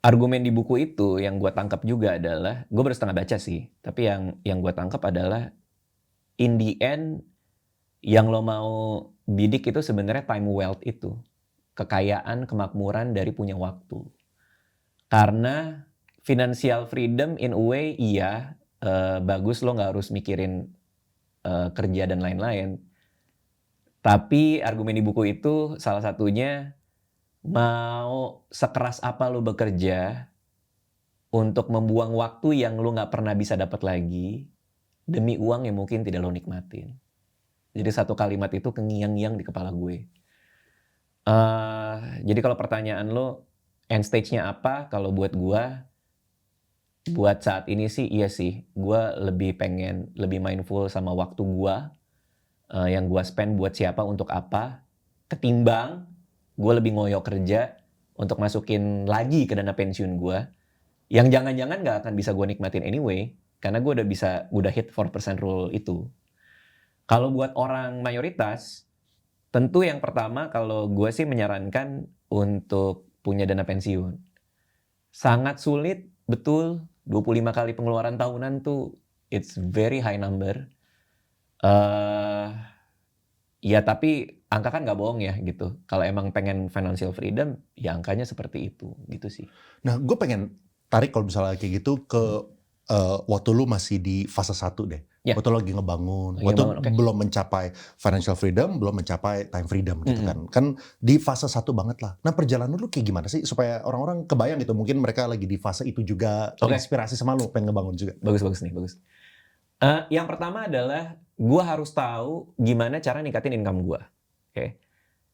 Argumen di buku itu yang gue tangkap juga adalah, gue baru setengah baca sih, tapi yang gue tangkap adalah in the end yang lo mau bidik itu sebenarnya time wealth itu, kekayaan, kemakmuran dari punya waktu. Karena financial freedom in a way iya, bagus lo nggak harus mikirin kerja dan lain-lain. Tapi argumen di buku itu salah satunya, mau sekeras apa lo bekerja untuk membuang waktu yang lo nggak pernah bisa dapat lagi demi uang yang mungkin tidak lo nikmatin. Jadi satu kalimat itu kengiang-ngiang di kepala gue. Jadi kalau pertanyaan lo end stage-nya apa? Kalau buat gua, buat saat ini sih iya sih. Gua lebih pengen lebih mindful sama waktu gua, yang gua spend buat siapa, untuk apa, ketimbang gua lebih ngoyo kerja untuk masukin lagi ke dana pensiun gua, yang jangan-jangan nggak akan bisa gua nikmatin anyway, karena gua udah hit 4% rule itu. Kalau buat orang mayoritas, tentu yang pertama kalau gue sih menyarankan untuk punya dana pensiun. Sangat sulit, betul, 25 kali pengeluaran tahunan tuh it's very high number. Ya tapi angka kan nggak bohong ya gitu. Kalau emang pengen financial freedom, ya angkanya seperti itu, gitu sih. Nah, gue pengen tarik kalau misalnya kayak gitu ke waktu lu masih di fase 1 deh. Ya. Waktu lu lagi ngebangun, Lagi waktu ngebangun, oke. belum mencapai financial freedom, belum mencapai time freedom gitu Mm-mm. kan. Kan di fase 1 banget lah. Nah, perjalanan lu kayak gimana sih supaya orang-orang kebayang gitu, mungkin mereka lagi di fase itu juga, Oke. terinspirasi sama lu, pengen ngebangun juga. Bagus nih, bagus. Yang pertama adalah gue harus tahu gimana cara ningkatin income gue. Oke.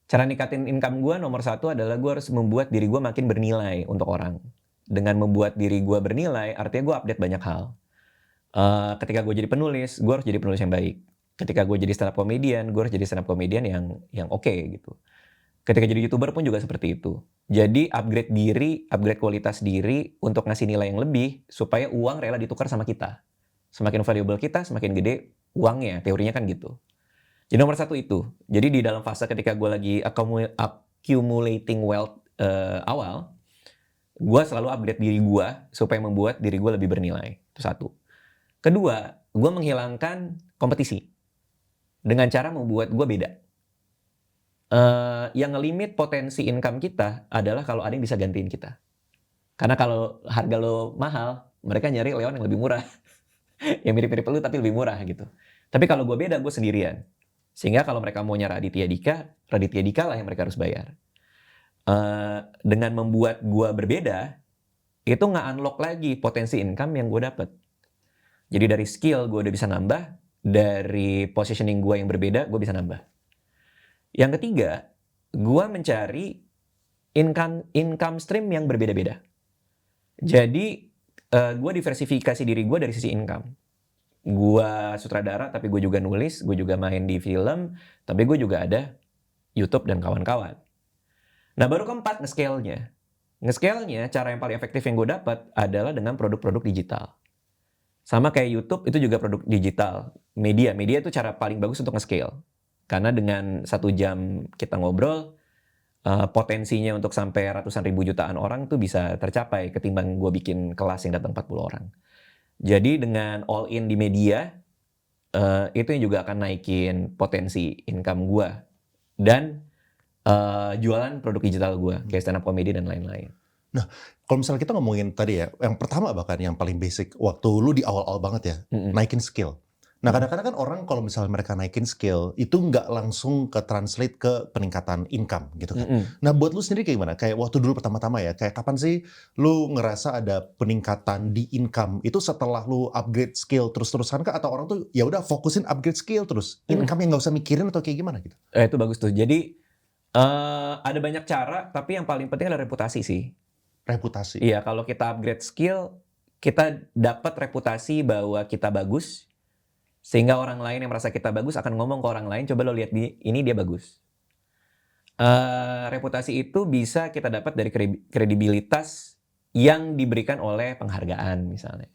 Cara ningkatin income gue nomor satu adalah gue harus membuat diri gue makin bernilai untuk orang. Dengan membuat diri gue bernilai, artinya gue update banyak hal. Ketika gue jadi penulis, gue harus jadi penulis yang baik. Ketika gue jadi stand up comedian, gue harus jadi stand up comedian yang oke gitu. Ketika jadi YouTuber pun juga seperti itu. Jadi upgrade diri, upgrade kualitas diri untuk ngasih nilai yang lebih supaya uang rela ditukar sama kita. Semakin valuable kita, semakin gede uangnya. Teorinya kan gitu. Jadi nomor satu itu. Jadi di dalam fase ketika gue lagi accumulating wealth awal, gue selalu upgrade diri gue supaya membuat diri gue lebih bernilai. Itu satu. Kedua, gue menghilangkan kompetisi dengan cara membuat gue beda. Yang ngelimit potensi income kita adalah kalau ada yang bisa gantiin kita. Karena kalau harga lo mahal, mereka nyari Leon yang lebih murah. Yang mirip-mirip lu tapi lebih murah gitu. Tapi kalau gue beda, gue sendirian. Sehingga kalau mereka mau nyari Raditya Dika lah yang mereka harus bayar. Dengan membuat gue berbeda, itu nge-unlock lagi potensi income yang gue dapet. Jadi dari skill gue udah bisa nambah, dari positioning gue yang berbeda, gue bisa nambah. Yang ketiga, gue mencari income stream yang berbeda-beda. Jadi gue diversifikasi diri gue dari sisi income. Gue sutradara, tapi gue juga nulis, gue juga main di film, tapi gue juga ada YouTube dan kawan-kawan. Nah baru keempat, nge-scale-nya. Nge-scale-nya, cara yang paling efektif yang gue dapat adalah dengan produk-produk digital. Sama kayak YouTube, itu juga produk digital. Media itu cara paling bagus untuk nge-scale. Karena dengan 1 jam kita ngobrol, potensinya untuk sampai ratusan ribu jutaan orang tuh bisa tercapai ketimbang gue bikin kelas yang datang 40 orang. Jadi dengan all in di media, itu yang juga akan naikin potensi income gue. Dan jualan produk digital gue, kayak stand up comedy dan lain-lain. Nah, kalau misalnya kita ngomongin tadi ya, yang pertama bahkan yang paling basic, waktu lu di awal-awal banget ya, naikin skill. Nah, kadang-kadang kan orang kalau misalnya mereka naikin skill, itu nggak langsung ke translate ke peningkatan income gitu kan. Nah, buat lu sendiri kayak gimana? Kayak waktu dulu pertama-tama ya, kayak kapan sih lu ngerasa ada peningkatan di income? Itu setelah lu upgrade skill terus-terusan kah? Atau orang tuh ya udah fokusin upgrade skill terus, income yang nggak usah mikirin atau kayak gimana gitu? Itu bagus tuh. Jadi ada banyak cara, tapi yang paling penting adalah reputasi sih. Reputasi. Iya, kalau kita upgrade skill, kita dapat reputasi bahwa kita bagus, sehingga orang lain yang merasa kita bagus akan ngomong ke orang lain, coba lo lihat ini dia bagus. Reputasi itu bisa kita dapat dari kredibilitas yang diberikan oleh penghargaan misalnya.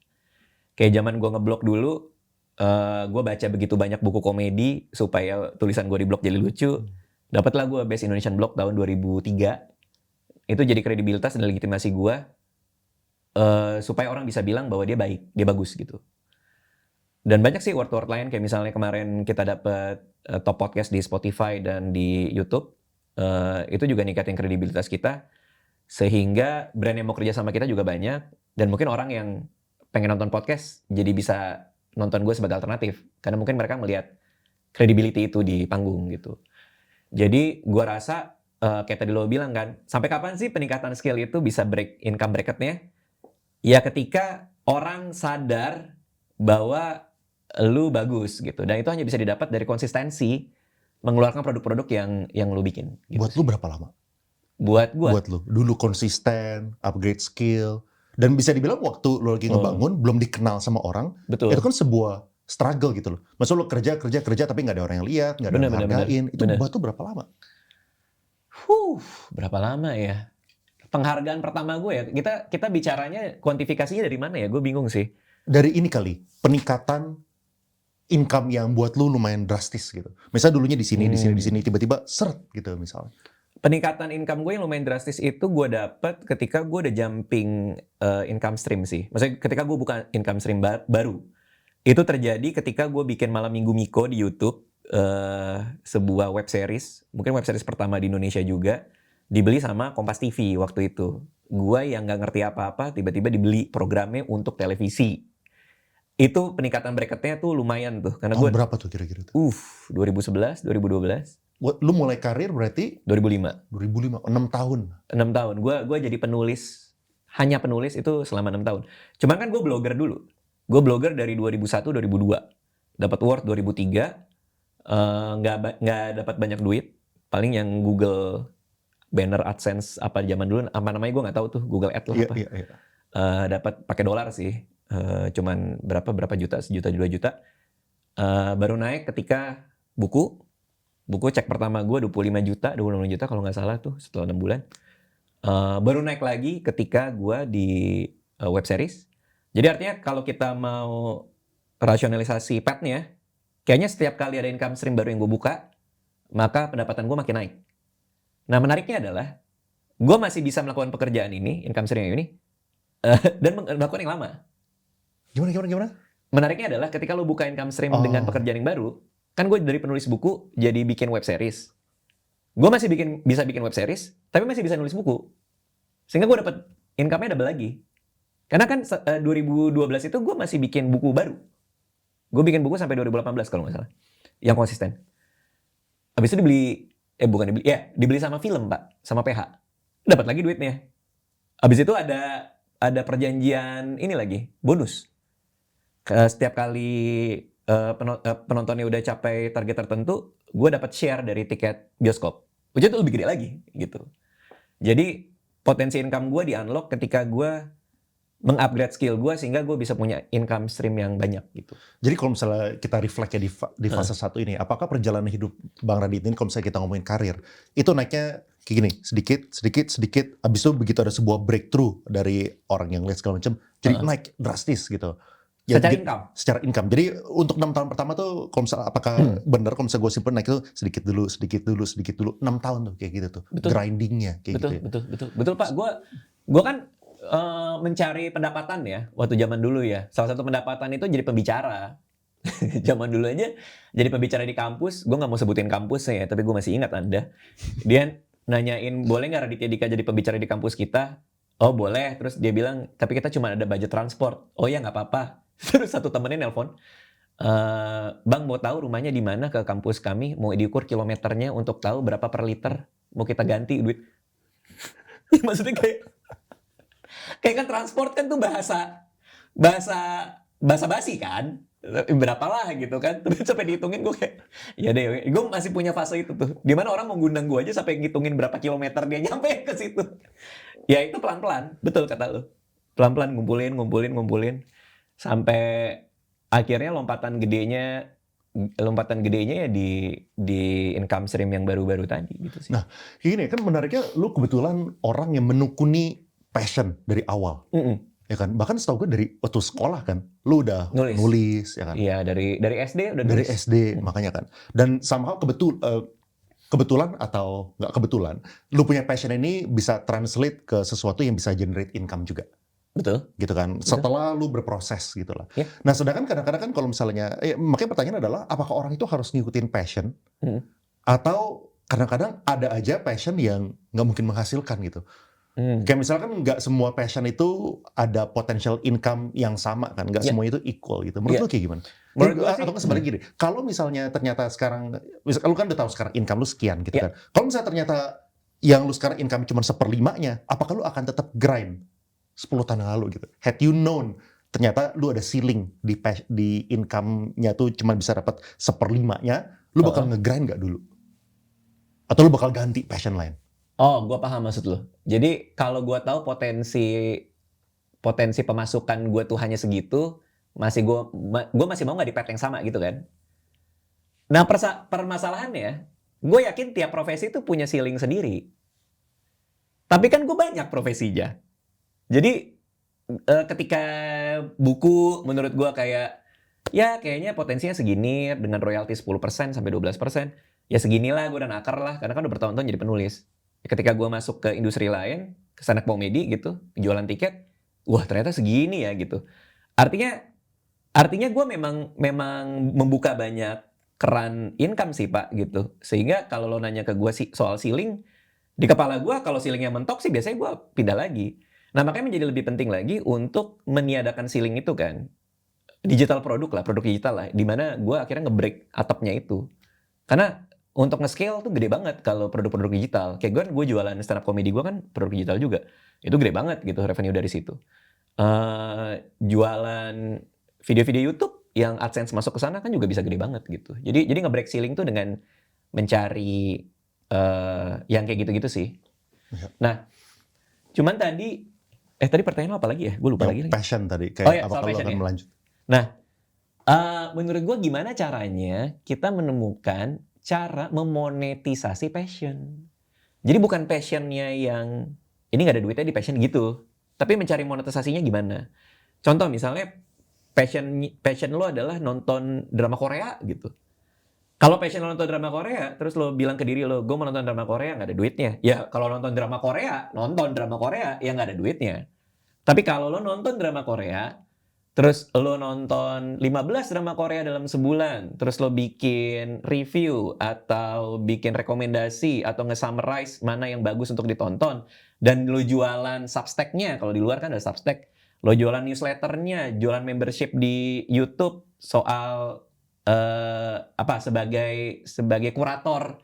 Kayak zaman gue ngeblog dulu, gue baca begitu banyak buku komedi supaya tulisan gue di blog jadi lucu. Dapatlah gue Best Indonesian Blog tahun 2003. Itu jadi kredibilitas dan legitimasi gue supaya orang bisa bilang bahwa dia baik, dia bagus gitu. Dan banyak sih word-word lain, kayak misalnya kemarin kita dapat top podcast di Spotify dan di YouTube. Itu juga ningkatin kredibilitas kita, sehingga brand yang mau kerja sama kita juga banyak, dan mungkin orang yang pengen nonton podcast jadi bisa nonton gue sebagai alternatif. Karena mungkin mereka melihat credibility itu di panggung gitu. Jadi gue rasa kayak tadi lo bilang kan, sampai kapan sih peningkatan skill itu bisa break income bracketnya? Ya ketika orang sadar bahwa lu bagus gitu. Dan itu hanya bisa didapat dari konsistensi mengeluarkan produk-produk yang lu bikin. Gitu Buat sih. lu berapa lama? Buat gue. Buat lu dulu konsisten, upgrade skill, dan bisa dibilang waktu lu lagi ngebangun belum dikenal sama orang, Betul. itu kan sebuah struggle gitu loh. Maksud lu kerja tapi nggak ada orang yang lihat, nggak ada Bener, orang yang bener, hargain. Itu bener. buat tuh berapa lama? Berapa lama ya? Penghargaan pertama gue ya, kita bicaranya kuantifikasinya dari mana ya? Gue bingung sih. Dari ini kali, peningkatan income yang buat lu lumayan drastis gitu. Misalnya dulunya di sini, tiba-tiba seret gitu misalnya. Peningkatan income gue yang lumayan drastis itu gue dapet ketika gue udah jumping income stream sih. Maksudnya ketika gue buka income stream baru. Itu terjadi ketika gue bikin Malam Minggu Miko di YouTube. Sebuah web series. Mungkin web series pertama di Indonesia juga. Dibeli sama Kompas TV waktu itu. Gue yang gak ngerti apa-apa tiba-tiba dibeli programnya untuk televisi. Itu peningkatan bracketnya tuh lumayan tuh. Karena Tahun berapa tuh kira-kira tuh? 2011, 2012. Lu mulai karir berarti 2005. 2005, 6 tahun. 6 tahun. Gue jadi penulis, hanya penulis itu selama 6 tahun. Cuman kan gue blogger dulu. Gue blogger dari 2001, 2002. Dapat award 2003. Nggak dapat banyak duit. Paling yang Google banner AdSense apa zaman dulu, apa namanya gue nggak tahu tuh, Google Ads lah apa. Iya. Dapat pakai dolar sih. Cuman berapa juta, sejuta, 2 juta. Baru naik ketika buku cek pertama gue 25 juta kalau nggak salah tuh setelah 6 bulan. Baru naik lagi ketika gue di web series. Jadi artinya kalau kita mau rasionalisasi path-nya, kayaknya setiap kali ada income stream baru yang gue buka, maka pendapatan gue makin naik. Nah menariknya adalah, gue masih bisa melakukan pekerjaan ini, income stream yang ini, dan melakukan yang lama. Gimana? Menariknya adalah ketika lo buka income stream dengan pekerjaan yang baru, kan gue dari penulis buku jadi bikin web series. Gue masih bisa bikin web series, tapi masih bisa nulis buku. Sehingga gue dapat income-nya double lagi. Karena kan 2012 itu gue masih bikin buku baru. Gue bikin buku sampai 2018 kalau nggak salah. Yang konsisten. Habis itu dibeli sama film Pak, sama PH. Dapat lagi duitnya. Habis itu ada perjanjian ini lagi, bonus. Setiap kali penontonnya udah capai target tertentu, gue dapat share dari tiket bioskop. Which itu lebih gede lagi gitu. Jadi potensi income gue di-unlock ketika gue mengupgrade skill gue sehingga gue bisa punya income stream yang banyak gitu. Jadi kalau misalnya kita reflect ya di fase 1 ini, apakah perjalanan hidup Bang Radit ini kalau misalnya kita ngomongin karir, itu naiknya kayak gini, sedikit, habis itu begitu ada sebuah breakthrough dari orang yang lihat segala macam, jadi naik drastis gitu. Ya, secara income. Jadi untuk 6 tahun pertama tuh kalau misalnya apakah benar kalau misalnya gue simpen naik itu sedikit dulu 6 tahun tuh kayak gitu tuh. Betul. Grindingnya kayak gitu ya. Betul Pak. Gue kan mencari pendapatan ya waktu zaman dulu ya. Salah satu pendapatan itu jadi pembicara. Zaman dulu aja jadi pembicara di kampus. Gue nggak mau sebutin kampusnya ya, tapi gue masih ingat Anda. Dia nanyain boleh nggak Raditya Dika jadi pembicara di kampus kita? Oh boleh. Terus dia bilang tapi kita cuma ada budget transport. Oh ya nggak apa-apa. Terus satu temennya nelpon, Bang mau tahu rumahnya di mana ke kampus kami, mau diukur kilometernya untuk tahu berapa per liter, mau kita ganti duit. Maksudnya kayak kan transport kan tuh bahasa basi kan, berapa lah gitu kan. Terus sampai dihitungin gue kayak, ya deh, gue masih punya fase itu tuh, dimana orang mau ngundang gue aja sampai ngitungin berapa kilometer dia nyampe ke situ. Ya itu pelan-pelan, betul kata lo, pelan-pelan ngumpulin. Sampai akhirnya lompatan gedenya ya di income stream yang baru-baru tadi gitu sih. Nah, ini kan menariknya lu kebetulan orang yang menekuni passion dari awal. Ya kan? Bahkan setahu gue dari waktu sekolah kan, lu udah nulis ya kan? Iya, dari SD udah dari nulis. SD makanya kan. Dan somehow kebetulan atau nggak kebetulan, lu punya passion ini bisa translate ke sesuatu yang bisa generate income juga. Betul. Gitu kan, setelah lu berproses gitu lah. Yeah. Nah sedangkan kadang-kadang kan kalau misalnya, makanya pertanyaan adalah apakah orang itu harus ngikutin passion, atau kadang-kadang ada aja passion yang nggak mungkin menghasilkan gitu. Kayak misalkan nggak semua passion itu ada potential income yang sama kan, nggak Ya, semua itu equal gitu. Menurut ya. lu kayak gimana? Menurut gue sih, Atau nggak sebaliknya gini, kalau misalnya ternyata sekarang, lu kan udah tahu sekarang income lu sekian gitu ya, kan. Kalau misalnya ternyata yang lu sekarang income cuma 1/5-nya, apakah lu akan tetap grind 10 tahun yang lalu gitu? Had you known ternyata lu ada ceiling di income-nya tuh cuma bisa dapat 1/5-nya, lu bakal nge-grind nggak dulu? Atau lu bakal ganti passion lain? Oh, gue paham maksud lo. Jadi kalau gue tahu potensi pemasukan gue tuh hanya segitu, gue masih mau nggak di pet yang sama gitu kan? Nah, permasalahannya, gue yakin tiap profesi itu punya ceiling sendiri. Tapi kan gue banyak profesinya. Jadi ketika buku menurut gue kayak ya kayaknya potensinya segini dengan royalti 10% sampai 12%, ya seginilah gue udah nakar lah karena kan udah bertahun-tahun jadi penulis. Ketika gue masuk ke industri lain, ke stand up comedy gitu, jualan tiket, wah ternyata segini ya gitu. Artinya artinya gue memang membuka banyak keran income sih Pak gitu. Sehingga kalau lo nanya ke gue soal ceiling, di kepala gue kalau ceilingnya mentok sih biasanya gue pindah lagi. Nah makanya menjadi lebih penting lagi untuk meniadakan ceiling itu kan. Digital produk lah, produk digital lah. Dimana gue akhirnya nge-break atapnya itu. Karena untuk nge-scale tuh gede banget kalau produk-produk digital. Kayak gue jualan stand up comedy gue kan produk digital juga. Itu gede banget gitu revenue dari situ. Jualan video-video YouTube yang AdSense masuk ke sana kan juga bisa gede banget gitu. Jadi nge-break ceiling tuh dengan mencari yang kayak gitu-gitu sih. Ya. Nah, cuman tadi pertanyaan lo apa lagi ya? Gue lupa lagi. Passion tadi, kayak soal apakah lu passion akan ya. melanjut? Nah, menurut gue gimana caranya kita menemukan cara memonetisasi passion. Jadi bukan passionnya yang ini nggak ada duitnya di passion gitu, tapi mencari monetisasinya gimana. Contoh misalnya passion lo adalah nonton drama Korea gitu. Kalau passion lo nonton drama Korea, terus lo bilang ke diri lo, gue mau nonton drama Korea nggak ada duitnya. Ya kalau nonton drama Korea ya nggak ada duitnya. Tapi kalau lo nonton drama Korea, terus lo nonton 15 drama Korea dalam sebulan, terus lo bikin review atau bikin rekomendasi atau nge-summarize mana yang bagus untuk ditonton, dan lo jualan Substack-nya, kalau di luar kan ada Substack, lo jualan newsletternya, jualan membership di YouTube soal sebagai kurator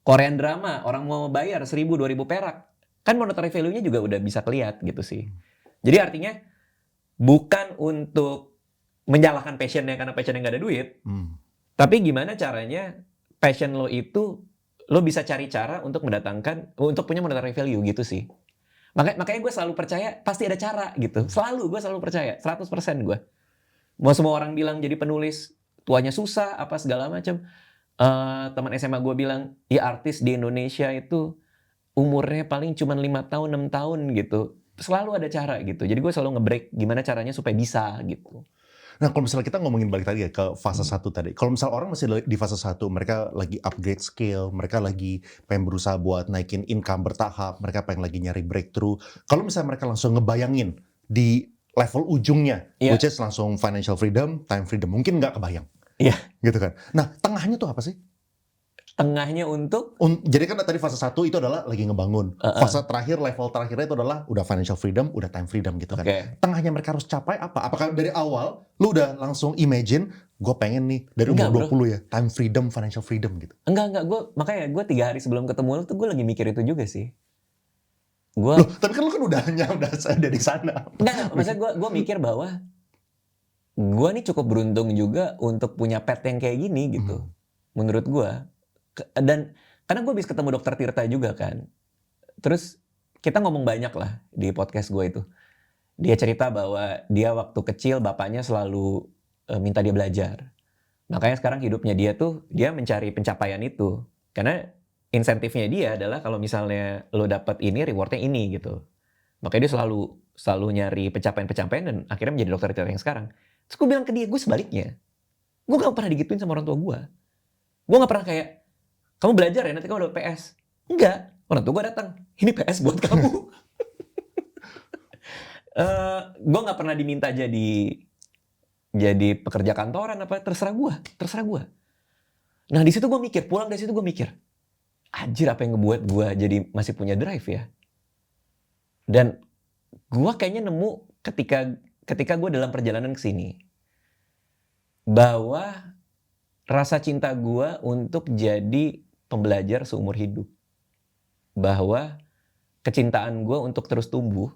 Korean drama, orang mau bayar 1.000-2.000 perak, kan monetary value-nya juga udah bisa kelihat gitu sih. Jadi artinya bukan untuk menyalahkan passionnya karena passionnya nggak ada duit, tapi gimana caranya passion lo itu lo bisa cari cara untuk punya monetary value gitu sih. Makanya gue selalu percaya pasti ada cara gitu. Gue selalu percaya 100% gue. Mau semua orang bilang jadi penulis tuanya susah apa segala macam. Teman SMA gue bilang ya artis di Indonesia itu umurnya paling cuma 5 tahun 6 tahun gitu. Selalu ada cara gitu. Jadi gue selalu nge-break gimana caranya supaya bisa gitu. Nah, kalau misalnya kita ngomongin balik tadi ya ke fase 1 tadi. Kalau misalnya orang masih di fase 1, mereka lagi upgrade skill, mereka lagi pengen berusaha buat naikin income bertahap, mereka pengen lagi nyari breakthrough. Kalau misalnya mereka langsung ngebayangin di level ujungnya, which is langsung financial freedom, time freedom, mungkin nggak kebayang. Iya. Gitu kan. Nah, tengahnya tuh apa sih? Tengahnya untuk? Jadi kan tadi fase 1 itu adalah lagi ngebangun. Fase terakhir, level terakhirnya itu adalah udah financial freedom, udah time freedom gitu kan. Tengahnya mereka harus capai apa? Apakah dari awal lu udah langsung imagine, gue pengen nih dari umur 20 ya, time freedom, financial freedom gitu? Enggak. Makanya gue 3 hari sebelum ketemu lu tuh gue lagi mikir itu juga sih. Loh, tapi kan lu kan udah ada di sana. Enggak, maksudnya gue mikir bahwa gue nih cukup beruntung juga untuk punya pet yang kayak gini gitu. Menurut gue. Dan karena gue bisa ketemu Dokter Tirta juga kan. Terus kita ngomong banyak lah di podcast gue itu. Dia cerita bahwa dia waktu kecil bapaknya selalu minta dia belajar. Makanya sekarang hidupnya dia tuh dia mencari pencapaian itu. Karena insentifnya dia adalah kalau misalnya lo dapet ini, rewardnya ini gitu. Makanya dia selalu nyari pencapaian-pencapaian dan akhirnya menjadi Dokter Tirta yang sekarang. Terus gue bilang ke dia, gue sebaliknya. Gue gak pernah digituin sama orang tua gue. Gue gak pernah kayak, kamu belajar ya nanti kamu dapat PS. Enggak. Orang tua gue datang. Ini PS buat kamu. Gue nggak pernah diminta jadi pekerja kantoran apa, terserah gue. Nah di situ gue mikir, pulang dari situ gue mikir, anjir apa yang ngebuat gue jadi masih punya drive ya? Dan gue kayaknya nemu ketika gue dalam perjalanan ke sini bahwa rasa cinta gue untuk jadi pembelajar seumur hidup, bahwa kecintaan gue untuk terus tumbuh,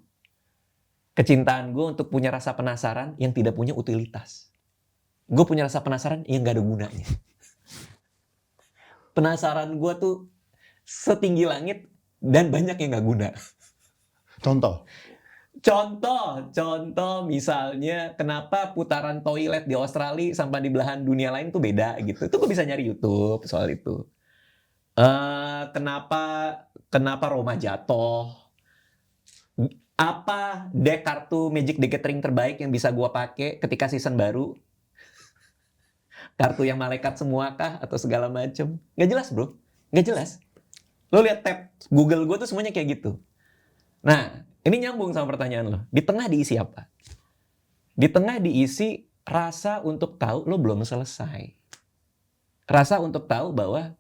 kecintaan gue untuk punya rasa penasaran yang tidak punya utilitas. Gue punya rasa penasaran yang gak ada gunanya. Penasaran gue tuh setinggi langit dan banyak yang gak guna. Contoh misalnya kenapa putaran toilet di Australia sama di belahan dunia lain tuh beda gitu. Itu gue bisa nyari YouTube soal itu. Kenapa Roma jatuh? Apa deck kartu Magic the Gathering terbaik yang bisa gue pakai ketika season baru? Kartu yang malaikat semua kah atau segala macem? Nggak jelas bro, nggak jelas. Lo lihat tab Google gue tuh semuanya kayak gitu. Nah, ini nyambung sama pertanyaan lo. Di tengah diisi apa? Di tengah diisi rasa untuk tahu lo belum selesai. Rasa untuk tahu bahwa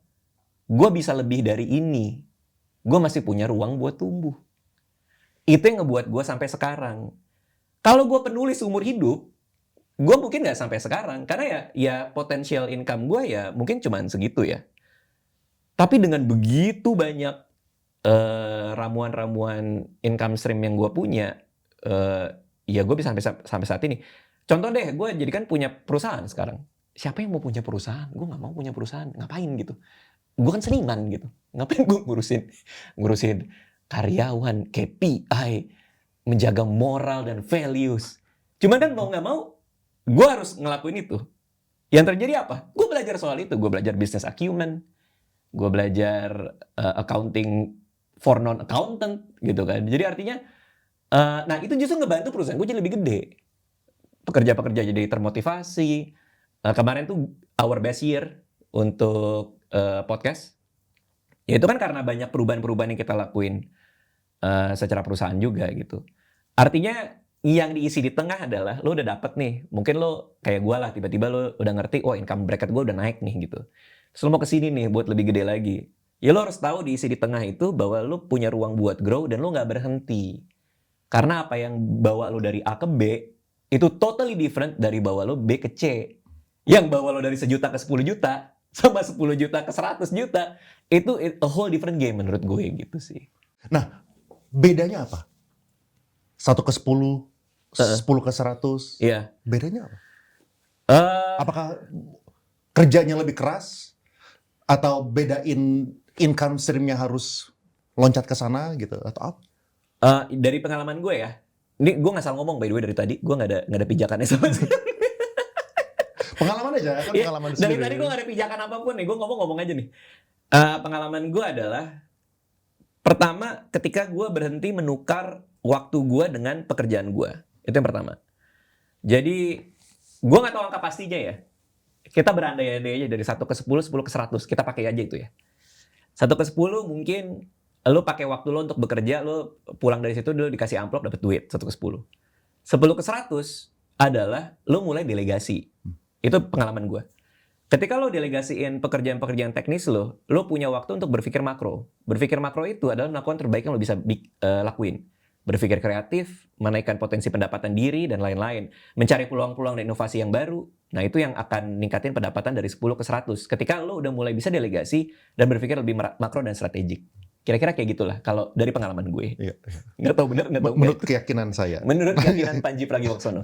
gue bisa lebih dari ini. Gue masih punya ruang buat tumbuh. Itu yang ngebuat gue sampai sekarang. Kalau gue penulis seumur hidup, gue mungkin nggak sampai sekarang. Karena ya potential income gue ya mungkin cuman segitu ya. Tapi dengan begitu banyak ramuan-ramuan income stream yang gue punya, ya gue bisa sampai saat ini. Contoh deh, gue jadikan punya perusahaan sekarang. Siapa yang mau punya perusahaan? Gue nggak mau punya perusahaan. Ngapain gitu? Gue kan seniman gitu. Ngapain gue ngurusin karyawan, KPI, menjaga moral dan values. Cuman kan mau nggak mau, gue harus ngelakuin itu. Yang terjadi apa? Gue belajar soal itu. Gue belajar business acumen. Gue belajar accounting for non-accountant gitu kan. Jadi artinya, nah itu justru ngebantu perusahaan gue jadi lebih gede. Pekerja-pekerja jadi termotivasi. Kemarin tuh our best year untuk podcast. Ya itu kan karena banyak perubahan-perubahan yang kita lakuin secara perusahaan juga gitu. Artinya yang diisi di tengah adalah lo udah dapet nih. Mungkin lo kayak gue lah, tiba-tiba lo udah ngerti, oh income bracket gue udah naik nih gitu. Terus lo mau kesini nih buat lebih gede lagi. Ya lo harus tahu diisi di tengah itu bahwa lo punya ruang buat grow dan lo gak berhenti. Karena apa yang bawa lo dari A ke B itu totally different dari bawa lo B ke C. Yang bawa lo dari 1 juta ke 10 juta sama 10 juta ke 100 juta itu a whole different game menurut gue gitu sih. Nah, bedanya apa? 1 ke 10, 10 ke 100. Iya. Bedanya apa? Apakah kerjanya lebih keras? Atau bedain income streamnya harus loncat ke sana gitu? Atau apa? Dari pengalaman gue ya. Ini gue nggak salah ngomong by the way dari tadi. Gue nggak ada pijakannya sama sekali. Pengalaman aja kan, pengalaman Dari sendiri. tadi gue gak ada pijakan apapun nih. Gue ngomong aja nih. Pengalaman gue adalah pertama ketika gue berhenti menukar waktu gue dengan pekerjaan gue. Itu yang pertama. Jadi gue gak tahu angka pastinya ya. Kita berandai-andai aja dari 1 ke 10, 10 ke 100. Kita pakai aja itu ya. 1 ke 10 mungkin lo pakai waktu lo untuk bekerja, lo pulang dari situ lo dikasih amplop dapat duit 1 ke 10. 10 ke 100 adalah lo mulai delegasi. Itu pengalaman gue. Ketika lo delegasiin pekerjaan-pekerjaan teknis lo punya waktu untuk berpikir makro. Berpikir makro itu adalah melakukan terbaik yang lo bisa lakuin. Berpikir kreatif, menaikkan potensi pendapatan diri, dan lain-lain. Mencari peluang-peluang dan inovasi yang baru. Nah itu yang akan ningkatin pendapatan dari 10 ke 100. Ketika lo udah mulai bisa delegasi dan berpikir lebih makro dan strategik. Kira-kira kayak gitulah kalau dari pengalaman gue. Iya. Nggak tahu benar, nggak tahu. Menurut keyakinan saya. Menurut keyakinan Panji Pragiwaksono.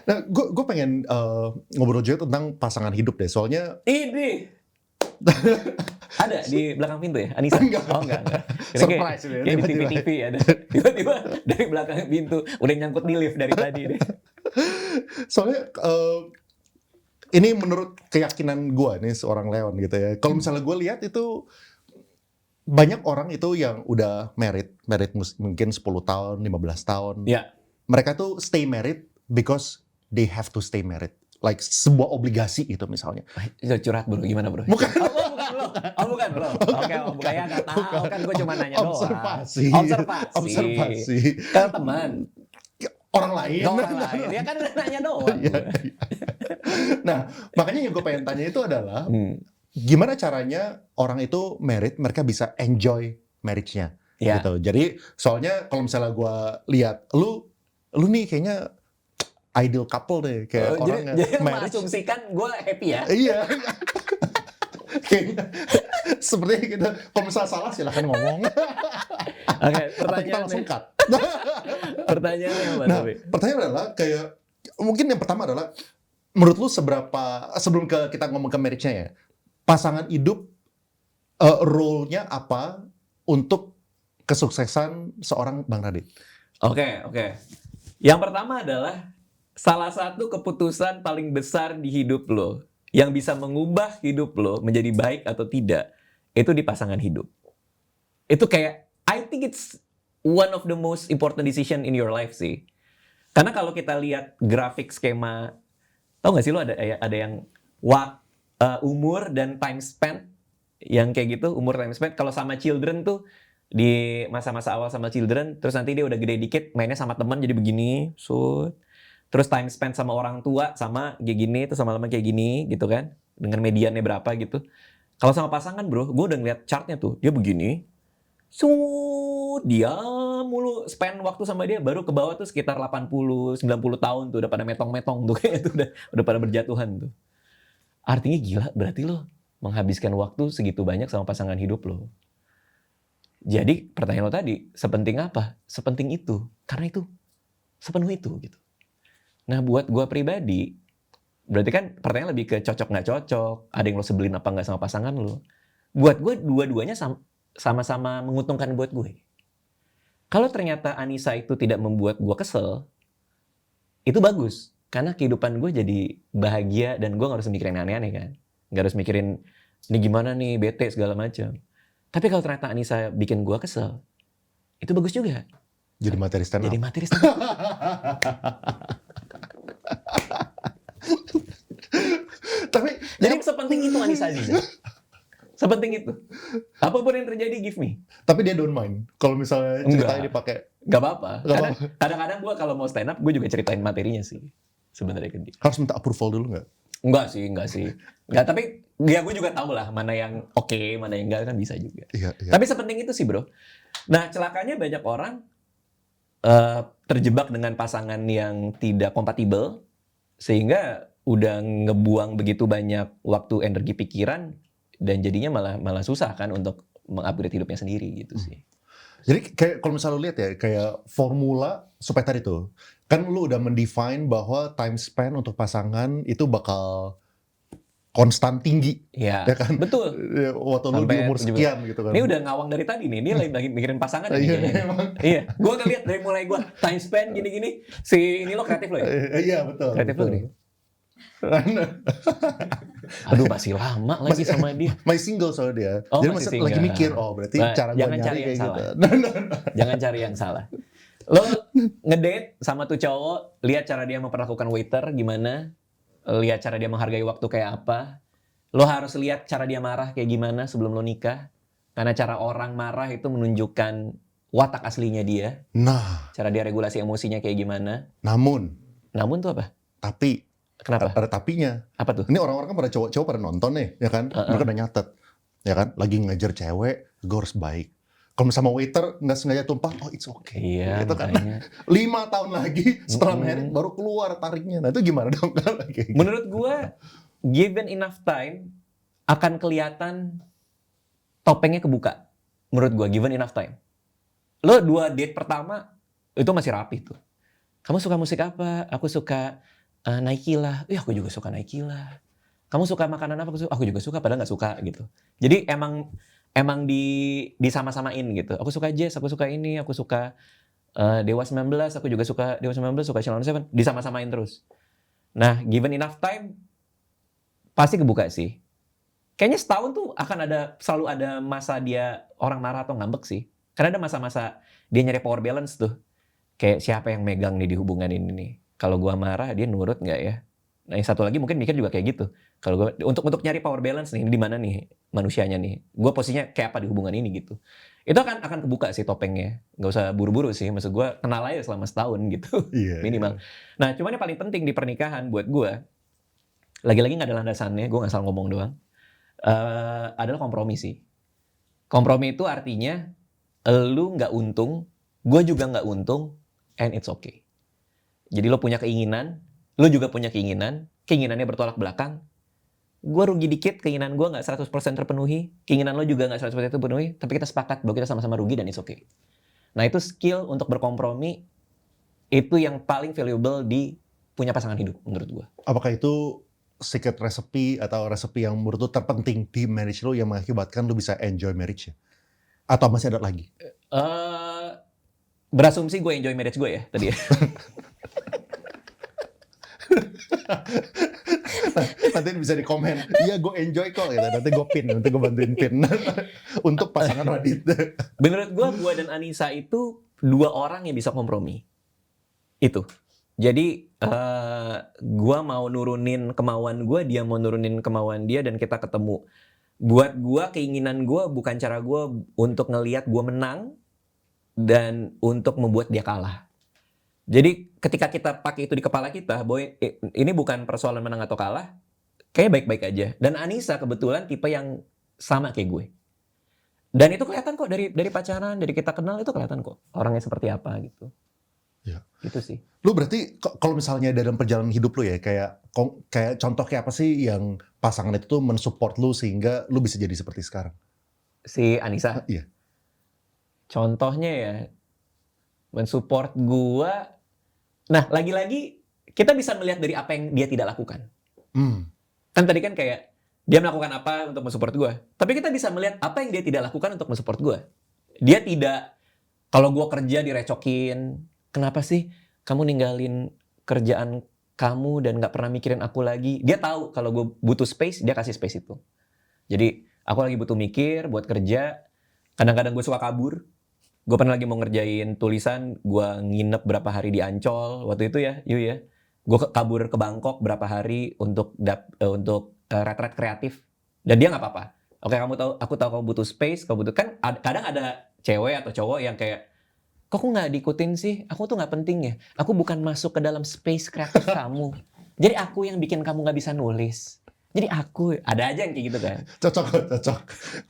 Nah, gue pengen ngobrol juga tentang pasangan hidup deh. Soalnya Ini ada di belakang pintu ya, Anissa? Enggak. Oh enggak. Surprise ya, Kayak di tiba-tiba. TV ada. Tiba-tiba dari belakang pintu udah nyangkut di lift dari tadi deh. soalnya ini menurut keyakinan gue nih seorang Leon gitu ya. Kalau misalnya gue lihat itu banyak orang itu yang udah married mungkin 10 tahun, 15 tahun. Ya. Mereka tuh stay married because they have to stay married. Like sebuah obligasi itu misalnya. Itu curhat bro, gimana bro? Bukan. Bukan bro. Oke, bukan ya nggak tahu kan gue cuma nanya doang. Observasi. Ke teman. Orang lain. Ya kan udah nanya doang. Nah, makanya yang gue pengen tanya itu adalah gimana caranya orang itu married, mereka bisa enjoy marriage-nya. Ya. gitu. Jadi soalnya kalau misalnya gue lihat lu nih kayaknya ideal couple deh, kayak Oh, orang yang jadi lu marriage. mengasumsikan gue happy ya? Iya, kayaknya seperti gitu. Kalau misalnya salah silahkan ngomong. Oke, Atau kita langsung pertanyaannya. cut. Pertanyaannya apa Nah, tapi? pertanyaan adalah kayak mungkin yang pertama adalah menurut lu seberapa sebelum kita ngomong ke marriage-nya ya, pasangan hidup role-nya apa untuk kesuksesan seorang Bang Radit? Oke. Yang pertama adalah salah satu keputusan paling besar di hidup lo yang bisa mengubah hidup lo menjadi baik atau tidak itu di pasangan hidup. Itu kayak I think it's one of the most important decision in your life sih. Karena kalau kita lihat grafik skema, tau gak sih lo ada yang umur dan time spent yang kayak gitu, umur time spent. Kalau sama children tuh di masa-masa awal sama children, terus nanti dia udah gede dikit mainnya sama teman jadi begini, terus time spent sama orang tua sama kayak gini, terus sama lama kayak gini gitu kan, dengan mediannya berapa gitu. Kalau sama pasangan bro, gue udah ngeliat chartnya tuh, dia begini, dia mulu spend waktu sama dia, baru ke bawah tuh sekitar 80-90 tahun tuh, udah pada metong-metong tuh kayaknya tuh udah pada berjatuhan tuh. Artinya gila, berarti lo menghabiskan waktu segitu banyak sama pasangan hidup lo. Jadi pertanyaan lo tadi, sepenting apa? Sepenting itu. Karena itu, sepenuh itu gitu. Nah buat gue pribadi, berarti kan pertanyaan lebih ke cocok nggak cocok, ada yang lo sebelin apa nggak sama pasangan lo. Buat gue dua-duanya sama-sama menguntungkan buat gue. Kalau ternyata Anissa itu tidak membuat gue kesel, itu bagus. Karena kehidupan gue jadi bahagia dan gue gak harus mikirin aneh-aneh kan. Gak harus mikirin, ini gimana nih, bete segala macam. Tapi kalau ternyata Anissa bikin gue kesel, itu bagus juga. Jadi materi stand up. Jadi materi stand up. Tapi Jadi sepenting itu Anissa Aziza. Sepenting itu. Apapun yang terjadi, give me. tapi dia don't mind kalau misalnya ceritanya dipakai. Gak apa-apa. Nggak Karena apa-apa. kadang-kadang gue kalau mau stand up, gue juga ceritain materinya sih. Sebenarnya ke dia. Harus minta approval dulu nggak? Enggak sih. Enggak, tapi ya gue juga tahu lah mana yang oke, mana yang enggak kan bisa juga. Iya. Tapi sepenting itu sih bro. Nah celakanya banyak orang terjebak dengan pasangan yang tidak kompatibel sehingga udah ngebuang begitu banyak waktu, energi, pikiran dan jadinya malah susah kan untuk mengupgrade hidupnya sendiri gitu sih. Jadi kayak kalau misalnya lu lihat ya, kayak formula supaya tadi tuh, kan lu udah mendefine bahwa time spend untuk pasangan itu bakal konstan tinggi, Ya, ya kan? betul. Ya, waktu lu di Sampai umur sekian gitu kan. Ini udah ngawang dari tadi nih, dia lagi mikirin pasangan ini Iya, kayaknya. emang. Iya, gue ngeliat dari mulai gue time spend gini-gini, si ini lo kreatif lo ya? Iya, betul. Kreatif lo betul. nih. Aduh masih lama lagi sama dia. Masih single soalnya dia. Oh, Jadi masih masih lagi single. mikir, oh berarti Nah, cara gue jangan nyari cari yang kayak gitu. salah. Jangan cari yang salah. Lo ngedate sama tuh cowok, lihat cara dia memperlakukan waiter gimana, lihat cara dia menghargai waktu kayak apa. Lo harus lihat cara dia marah kayak gimana sebelum lo nikah. Karena cara orang marah itu menunjukkan watak aslinya dia. Nah, Cara dia regulasi emosinya kayak gimana. namun, Namun tuh apa? tapi, Kenapa? ada tapinya. Apa tuh? Ini orang-orang kan pada cowok pada nonton nih, ya kan? Mereka udah nyatet, ya kan? Lagi ngejar cewek, gue harus baik. Kalau sama waiter nggak sengaja tumpah, oh it's okay. Iya, Gitu kan. makanya. 5 tahun lagi setelah married baru keluar tariknya. Nah itu gimana dong? Kayak gitu. Menurut gua, given enough time, akan kelihatan topengnya kebuka. Menurut gua, given enough time. Lo 2 date pertama, itu masih rapi tuh. Kamu suka musik apa? Aku suka Nike lah. Aku juga suka Nike lah. Kamu suka makanan apa? Aku juga suka, padahal nggak suka gitu. Jadi emang disama-samain gitu. Aku suka jazz, aku suka ini, aku suka Dewa 19, aku juga suka Dewa 19, suka Sheila on 7, disama-samain terus. Nah, given enough time, pasti kebuka sih. Kayaknya setahun tuh selalu ada masa dia orang marah atau ngambek sih. Karena ada masa-masa dia nyari power balance tuh. Kayak siapa yang megang nih di hubungan ini nih. Kalau gua marah, dia nurut nggak ya? Nah, yang satu lagi mungkin mikir juga kayak gitu. Kalau gua untuk nyari power balance nih, di mana nih manusianya nih? Gua posisinya kayak apa di hubungan ini gitu. Itu akan kebuka sih topengnya. Nggak usah buru-buru sih. Maksud gua kenal aja selama setahun gitu. Iya, Minimal. Nah, cuman yang paling penting di pernikahan buat gua, lagi-lagi nggak ada landasannya, gua nggak salah ngomong doang. Adalah kompromi sih. Kompromi itu artinya lu nggak untung, gue juga nggak untung, and it's okay. Jadi lo punya keinginan, lo juga punya keinginan, keinginannya bertolak belakang. Gue rugi dikit, keinginan gue nggak 100% terpenuhi, keinginan lo juga nggak 100% terpenuhi, tapi kita sepakat bahwa kita sama-sama rugi dan it's okay. Nah itu skill untuk berkompromi, itu yang paling valuable di punya pasangan hidup menurut gue. Apakah itu secret recipe atau resep yang menurut lu terpenting di marriage lu yang mengakibatkan lu bisa enjoy marriage-nya? Atau masih ada lagi? Berasumsi gue enjoy marriage gue ya tadi ya. Nanti bisa di komen, iya gue enjoy kok gitu. Nanti gue bantuin pin untuk pasangan Radit. Menurut gue dan Anissa itu dua orang yang bisa kompromi. Itu. Jadi gue mau nurunin kemauan gue, dia mau nurunin kemauan dia, dan kita ketemu. Buat gue keinginan gue bukan cara gue untuk ngelihat gue menang dan untuk membuat dia kalah. Jadi ketika kita pakai itu di kepala kita, boy, ini bukan persoalan menang atau kalah, kayak baik-baik aja. Dan Anissa kebetulan tipe yang sama kayak gue. Dan itu kelihatan kok dari pacaran, dari kita kenal itu kelihatan kok orangnya seperti apa gitu. Ya. Gitu sih. Lu berarti kalau misalnya dalam perjalanan hidup lu ya, kayak contoh kayak apa sih yang pasangan itu tuh mensupport lu sehingga lu bisa jadi seperti sekarang? Si Anissa? Iya. Contohnya ya, mensupport gua. Nah, lagi-lagi kita bisa melihat dari apa yang dia tidak lakukan. Kan tadi kan kayak dia melakukan apa untuk mensupport gua. Tapi kita bisa melihat apa yang dia tidak lakukan untuk mensupport gua. Dia tidak, kalau gua kerja direcokin, kenapa sih kamu ninggalin kerjaan kamu dan gak pernah mikirin aku lagi. Dia tahu kalau gue butuh space, dia kasih space itu. Jadi aku lagi butuh mikir buat kerja. Kadang-kadang gue suka kabur. Gue pernah lagi mau ngerjain tulisan, gue nginep berapa hari di Ancol waktu itu ya, gue kabur ke Bangkok berapa hari untuk retret kreatif, dan dia nggak apa-apa. Oke, aku tahu kamu butuh space, kamu butuh, kan kadang ada cewek atau cowok yang kayak, kok aku nggak diikutin sih? Aku tuh nggak penting ya. Aku bukan masuk ke dalam space kreatif kamu. Jadi aku yang bikin kamu nggak bisa nulis. Jadi aku, ada aja yang kayak gitu kan. Cocok.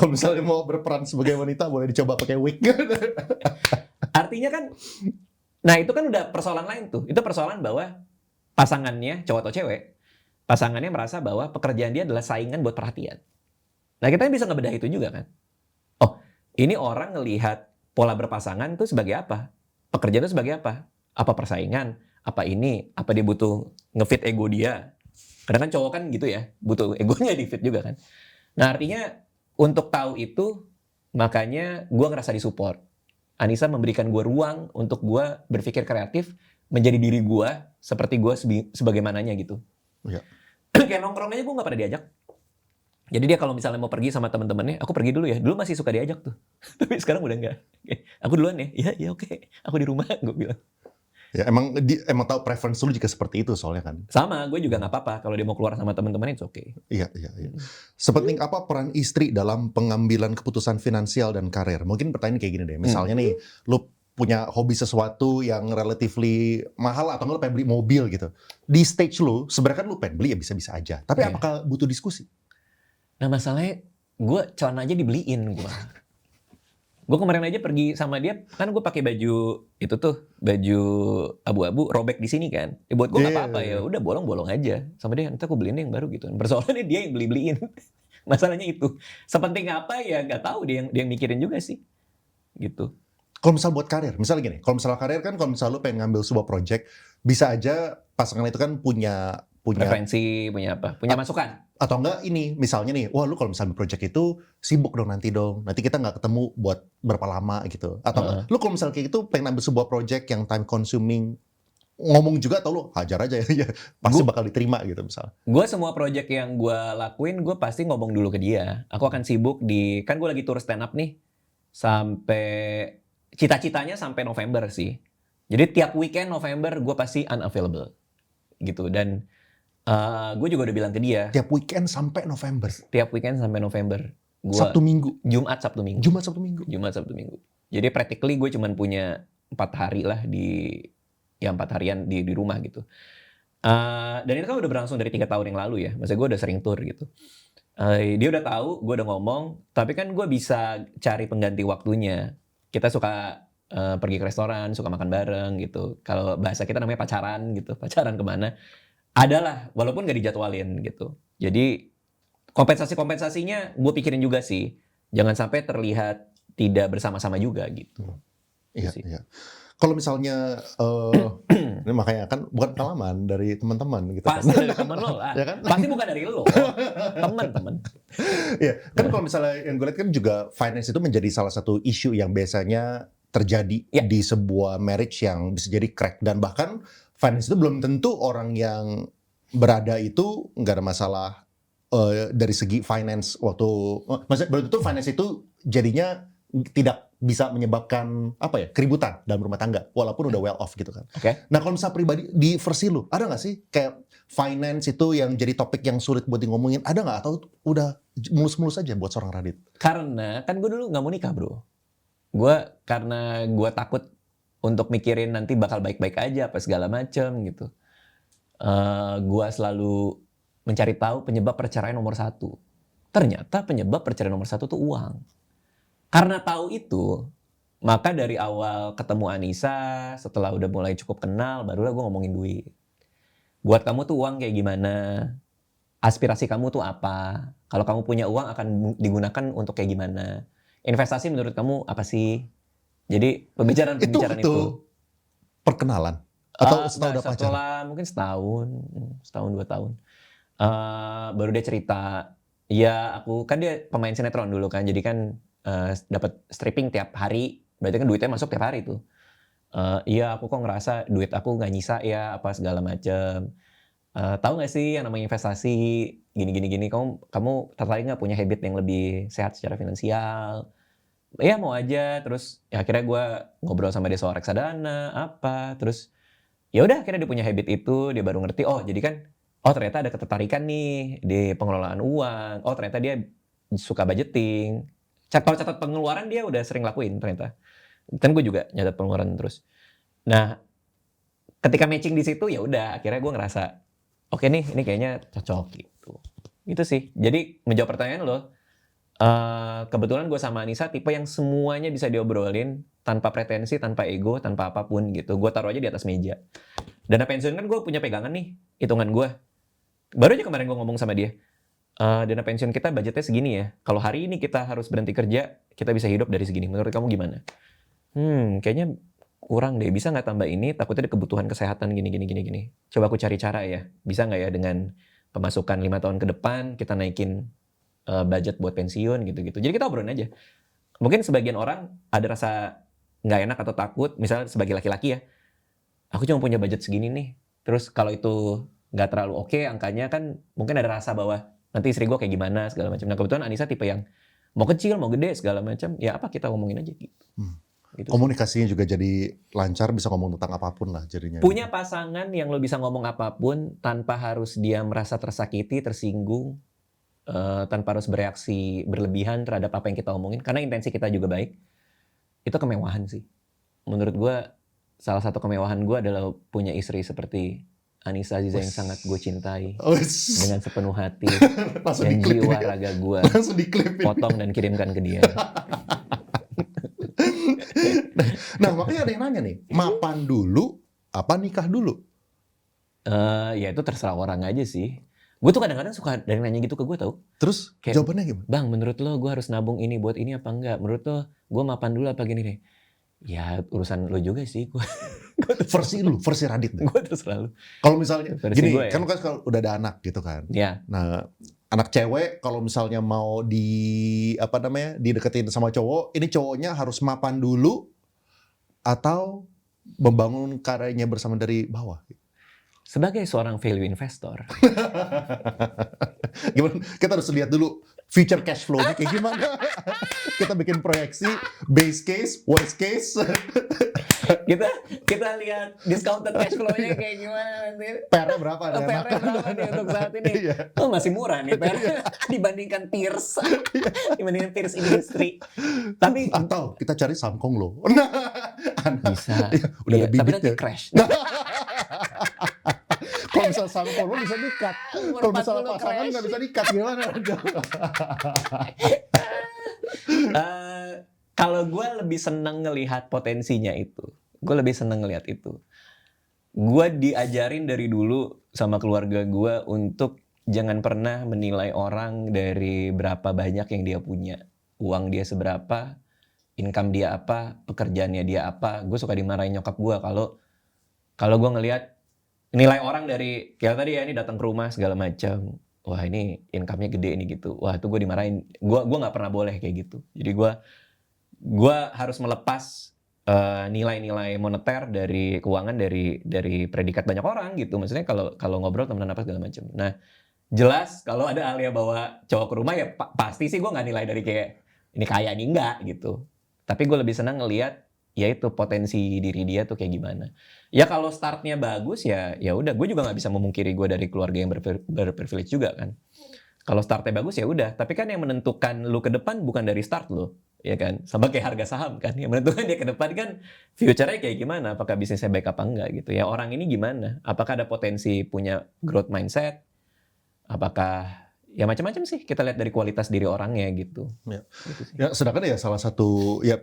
Kalau misalnya mau berperan sebagai wanita, boleh dicoba pakai wig. Artinya kan, nah itu kan udah persoalan lain tuh. Itu persoalan bahwa pasangannya, cowok atau cewek, pasangannya merasa bahwa pekerjaan dia adalah saingan buat perhatian. Nah kita bisa ngebedah itu juga kan. Oh, ini orang ngelihat pola berpasangan tuh sebagai apa? Pekerjaan itu sebagai apa? Apa persaingan? Apa ini? Apa dia butuh ngefit ego dia? Kadang kan cowok kan gitu ya, butuh egonya di fit juga kan. Nah artinya untuk tahu itu, makanya gue ngerasa disupport. Anissa memberikan gue ruang untuk gue berpikir kreatif, menjadi diri gue seperti gue sebagaimananya gitu. Ya. Kayak nongkrong aja gue gak pernah diajak. Jadi dia kalau misalnya mau pergi sama teman-temannya, aku pergi dulu ya. Dulu masih suka diajak tuh. Tapi sekarang udah enggak. Aku duluan ya. Iya oke. Aku di rumah, gue bilang. Ya emang tahu preference lu juga seperti itu soalnya kan. Sama, gue juga nggak apa-apa kalau dia mau keluar sama teman-temannya itu oke. Iya. Sepenting apa peran istri dalam pengambilan keputusan finansial dan karir? Mungkin pertanyaan kayak gini deh. Misalnya nih, lu punya hobi sesuatu yang relatively mahal atau lu pengen beli mobil gitu. Di stage lu, sebenarnya kan lu pengen beli ya bisa-bisa aja. Tapi apakah butuh diskusi? Nah masalahnya, gue celana aja dibeliin gue. Gue kemarin aja pergi sama dia, kan gue pakai baju itu tuh, baju abu-abu, robek di sini kan. Ya buat gue nggak apa-apa ya, udah bolong-bolong aja. Sama dia, nanti aku beliin yang baru gitu. Persoalannya dia yang beli-beliin. Masalahnya itu. Sepenting apa ya nggak tahu, dia yang mikirin juga sih. Gitu. Kalau misal buat karir, misalnya gini, kalau misalnya karir kan kalau misalnya lu pengen ngambil sebuah project, bisa aja pasangan itu kan punya preferensi, punya apa? Punya masukan. Atau enggak ini, misalnya nih, wah lu kalau misalnya project itu sibuk dong. Nanti kita nggak ketemu buat berapa lama gitu. Atau enggak, lu kalau misalnya kayak gitu pengen ambil sebuah project yang time consuming, ngomong juga atau lu hajar aja ya, pasti bakal diterima gitu misalnya. Gue semua project yang gue lakuin, gue pasti ngomong dulu ke dia. Aku akan sibuk kan gue lagi tour stand up nih, sampai cita-citanya sampai November sih. Jadi tiap weekend November gue pasti unavailable gitu. Dan gue juga udah bilang ke dia. Tiap weekend sampai November. Sabtu Minggu. Jumat Sabtu Minggu. Jadi practically gue cuman punya 4 hari lah 4 harian di rumah gitu. Dan itu kan udah berlangsung dari 3 tahun yang lalu ya. Maksudnya gue udah sering tour gitu. Dia udah tahu, gue udah ngomong. Tapi kan gue bisa cari pengganti waktunya. kita suka pergi ke restoran, suka makan bareng gitu. Kalau bahasa kita namanya pacaran gitu, pacaran kemana. Adalah, walaupun gak dijadwalin gitu. Jadi kompensasinya gue pikirin juga sih. Jangan sampai terlihat tidak bersama-sama juga gitu. Iya, sih. iya. Kalau misalnya ini makanya kan bukan pengalaman dari teman-teman gitu kan. Pasti dari temen lo lah. Ya kan? Pasti bukan dari lo. Temen. Iya, kan kalau misalnya yang gue lihat kan juga finance itu menjadi salah satu isu yang biasanya terjadi Ya. di sebuah marriage yang bisa jadi crack, dan bahkan finance itu belum tentu orang yang berada itu nggak ada masalah dari segi finance waktu, maksudnya belum tentu finance itu jadinya tidak bisa menyebabkan apa ya, keributan dalam rumah tangga walaupun udah well off gitu kan. Oke. Nah kalau misalnya pribadi di versi lu ada nggak sih kayak finance itu yang jadi topik yang sulit buat ngomongin, ada nggak, atau udah mulus-mulus aja buat seorang Radit? Karena kan gue dulu gak mau nikah bro. Karena gue takut untuk mikirin nanti bakal baik-baik aja apa segala macem gitu. Gue selalu mencari tahu penyebab perceraian nomor 1. Ternyata penyebab perceraian nomor 1 tuh uang. Karena tahu itu, maka dari awal ketemu Anissa, setelah udah mulai cukup kenal, barulah gue ngomongin duit. Buat kamu tuh uang kayak gimana? Aspirasi kamu tuh apa? Kalau kamu punya uang akan digunakan untuk kayak gimana? Investasi menurut kamu apa sih? Jadi pembicaraan itu. Perkenalan atau setelah udah pacaran? Setelah mungkin setahun 2 tahun. Baru dia cerita, ya aku kan dia pemain sinetron dulu kan, jadi kan dapat stripping tiap hari, berarti kan duitnya masuk tiap hari tuh. Iya aku kok ngerasa duit aku nggak nyisa ya apa segala macem. Tahu nggak sih yang namanya investasi gini, kamu tertarik nggak punya habit yang lebih sehat secara finansial? Iya mau aja. Terus ya akhirnya gue ngobrol sama dia soal reksadana apa, terus ya udah akhirnya dia punya habit itu, dia baru ngerti oh jadi kan ternyata ada ketertarikan nih di pengelolaan uang, ternyata dia suka budgeting. Kalau catat pengeluaran dia udah sering lakuin ternyata. Kan gue juga nyatat pengeluaran terus. Nah, ketika matching di situ ya udah akhirnya gue ngerasa oke nih ini kayaknya cocok gitu. Gitu sih. Jadi menjawab pertanyaan lo, kebetulan gue sama Anissa tipe yang semuanya bisa diobrolin tanpa pretensi, tanpa ego, tanpa apapun gitu. Gue taruh aja di atas meja. Dana pensiun kan gue punya pegangan nih, hitungan gue. Baru aja kemarin gue ngomong sama dia, dana pensiun kita budgetnya segini ya. Kalau hari ini kita harus berhenti kerja, kita bisa hidup dari segini. Menurut kamu gimana? Kayaknya kurang deh. Bisa nggak tambah ini? Takutnya ada kebutuhan kesehatan gini. Coba aku cari cara ya. Bisa nggak ya dengan pemasukan 5 tahun ke depan kita naikin budget buat pensiun gitu-gitu. Jadi kita obrolin aja. Mungkin sebagian orang ada rasa nggak enak atau takut. Misalnya sebagai laki-laki ya, aku cuma punya budget segini nih. Terus kalau itu nggak terlalu oke angkanya kan mungkin ada rasa bahwa nanti istri gue kayak gimana segala macam. Nah kebetulan Anissa tipe yang mau kecil mau gede segala macam. Ya apa kita ngomongin aja gitu. Gitu komunikasinya juga jadi lancar, bisa ngomong tentang apapun lah jadinya. Punya pasangan yang lo bisa ngomong apapun tanpa harus dia merasa tersakiti, tersinggung, tanpa harus bereaksi berlebihan terhadap apa yang kita omongin. Karena intensi kita juga baik. Itu kemewahan sih. Menurut gue salah satu kemewahan gue adalah punya istri seperti Anissa Aziza yang sangat gue cintai dengan sepenuh hati dan jiwa raga gue. Langsung diklip. Potong dan kirimkan ke dia. Nah makanya ada yang nanya nih, mapan dulu apa nikah dulu? Ya itu terserah orang aja sih. Gue tuh kadang-kadang suka ada yang nanya gitu ke gue tau. Terus Kayak, jawabannya gimana? Bang menurut lo gue harus nabung ini buat ini apa enggak? Menurut lo gue mapan dulu apa gini nih? Ya urusan lo juga sih. Versi lu, versi Radit deh. Gue terserah lo. Kalau misalnya Versi gini, gue ya. kan kalau udah ada anak gitu kan. Ya. Nah, anak cewek kalau misalnya mau dideketin sama cowok, ini cowoknya harus mapan dulu atau membangun karyanya bersama dari bawah. Sebagai seorang value investor, Gimana? Kita harus lihat dulu future cash flow-nya kayak gimana. Kita bikin proyeksi base case, worst case. kita lihat discounted cash flow-nya kayak gimana nanti. PR-nya berapa? PR-nya berapa nih untuk saat ini? Iya. Oh masih murah nih PR dibandingkan peers, dibandingkan peers industri. Tapi Atau kita cari Samkong loh. bisa. Udah Iya, ada tapi nanti bibitnya. crash. Kalau misal Samkong lo bisa di-cut. Kalau misalnya 40 pasangan crash. nggak bisa di-cut gimana? Kalau gue lebih seneng ngelihat potensinya itu. Gue lebih seneng ngelihat itu. Gue diajarin dari dulu sama keluarga gue untuk jangan pernah menilai orang dari berapa banyak yang dia punya. Uang dia seberapa, income dia apa, pekerjaannya dia apa. Gue suka dimarahin nyokap gue kalau gue ngelihat nilai orang dari kayak tadi ya, ini datang ke rumah segala macam. Wah, ini income-nya gede ini gitu. Wah, itu gue dimarahin. Gue nggak pernah boleh kayak gitu. Jadi gue harus melepas nilai-nilai moneter dari keuangan dari predikat banyak orang gitu. Maksudnya kalau ngobrol temenan apa segala macam. Nah, jelas kalau ada Alia bawa cowok ke rumah ya pasti sih gue nggak nilai dari kayak ini kaya ini enggak gitu. Tapi gue lebih senang ngelihat ya itu potensi diri dia tuh kayak gimana. Ya kalau startnya bagus ya udah, gue juga nggak bisa memungkiri gue dari keluarga yang berprivilege juga kan. Kalau startnya bagus ya udah, tapi kan yang menentukan lu ke depan bukan dari start lu, ya kan? Sama kayak harga saham kan, yang menentukan dia ke depan kan future-nya kayak gimana, apakah bisnisnya baik apa enggak gitu. Ya orang ini gimana? Apakah ada potensi punya growth mindset? Apakah ya macam-macam sih, kita lihat dari kualitas diri orangnya gitu. Ya. Gitu sih. Ya, sedangkan ya salah satu ya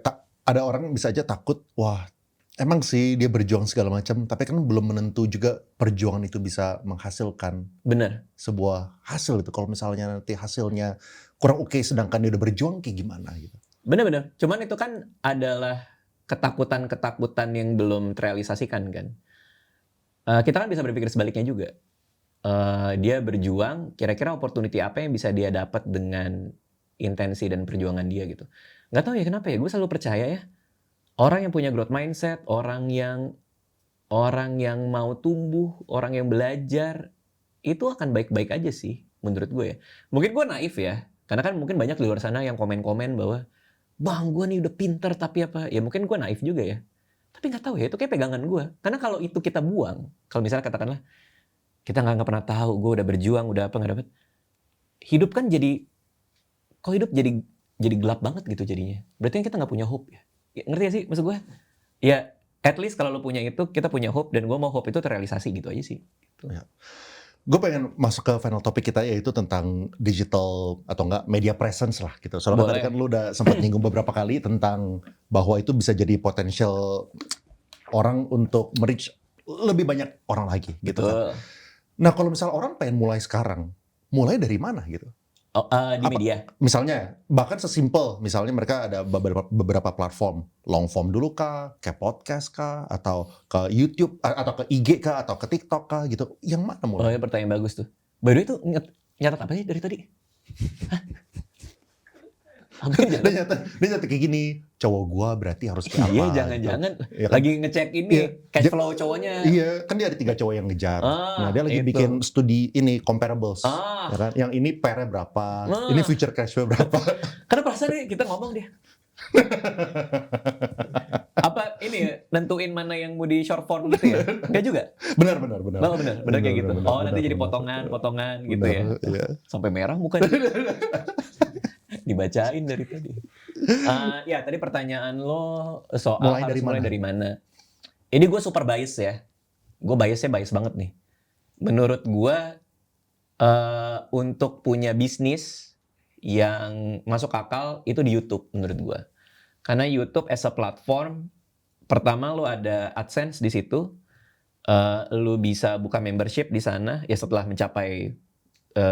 ada orang bisa aja takut, wah emang sih dia berjuang segala macam, tapi kan belum menentu juga perjuangan itu bisa menghasilkan Bener, sebuah hasil itu. Kalau misalnya nanti hasilnya kurang oke, sedangkan dia udah berjuang kayak gimana gitu. bener. Cuman itu kan adalah ketakutan-ketakutan yang belum terrealisasikan kan. Kita kan bisa berpikir sebaliknya juga. Dia berjuang, kira-kira opportunity apa yang bisa dia dapat dengan intensi dan perjuangan dia gitu. Nggak tahu ya kenapa ya, gue selalu percaya ya, orang yang punya growth mindset, orang yang mau tumbuh, orang yang belajar, itu akan baik-baik aja sih menurut gue ya. Mungkin gue naif ya, karena kan mungkin banyak di luar sana yang komen-komen bahwa, "Bang, gue nih udah pinter tapi apa?" Ya mungkin gue naif juga ya. Tapi nggak tahu ya, itu kayak pegangan gue. Karena kalau itu kita buang, kalau misalnya katakanlah kita nggak pernah tahu, gue udah berjuang, udah apa nggak dapet. Hidup kan hidup jadi gelap banget gitu jadinya. Berarti kan kita nggak punya hope ya. Ya, ngerti gak sih maksud gue? Ya, at least kalau lu punya itu, kita punya hope dan gue mau hope itu terrealisasi gitu aja sih. Gitu. Ya. Gue pengen masuk ke final topik kita, yaitu tentang digital atau enggak media presence lah gitu. Soalnya tadi Boleh. kan lu udah sempat nyinggung beberapa kali tentang bahwa itu bisa jadi potensial orang untuk merich lebih banyak orang lagi gitu kan. Betul. Nah kalau misalnya orang pengen mulai sekarang, mulai dari mana gitu? Oh, di Apa, media. misalnya bahkan sesimpel misalnya mereka ada beberapa platform, long form dulu kah, kayak podcast kah, atau ke YouTube atau ke IG kah, atau ke TikTok kah gitu, yang mana Oh, mulai? ya pertanyaan bagus tuh. By the way itu nyatat apa sih dari tadi? Hampir Dia nyata kayak gini, cowok gua berarti harus kayak apa Iya, gitu. jangan-jangan Ya kan? lagi ngecek ini Iya. cash flow cowoknya. Iya, kan dia ada 3 cowok yang ngejar. Nah, dia lagi Itu. bikin studi ini comparables, Ah. ya kan? Yang ini PR-nya berapa, ini future cash flow berapa. Karena perasaan nih kita ngomong dia. Apa ini ya, nentuin mana yang mau di short form gitu ya? Enggak juga? Benar. Oh, bener kayak gitu. Benar, Nanti jadi benar. potongan gitu Benar, ya. iya. Sampai merah mukanya. Dibacain dari tadi. Ya tadi pertanyaan lo soal Mulai harus dari mulai mana? dari mana. Ini gue super bias ya. Gue biasnya bias banget nih. Menurut gue untuk punya bisnis yang masuk akal itu di YouTube menurut gue. Karena YouTube as a platform, pertama lo ada AdSense di situ, lo bisa buka membership di sana ya setelah mencapai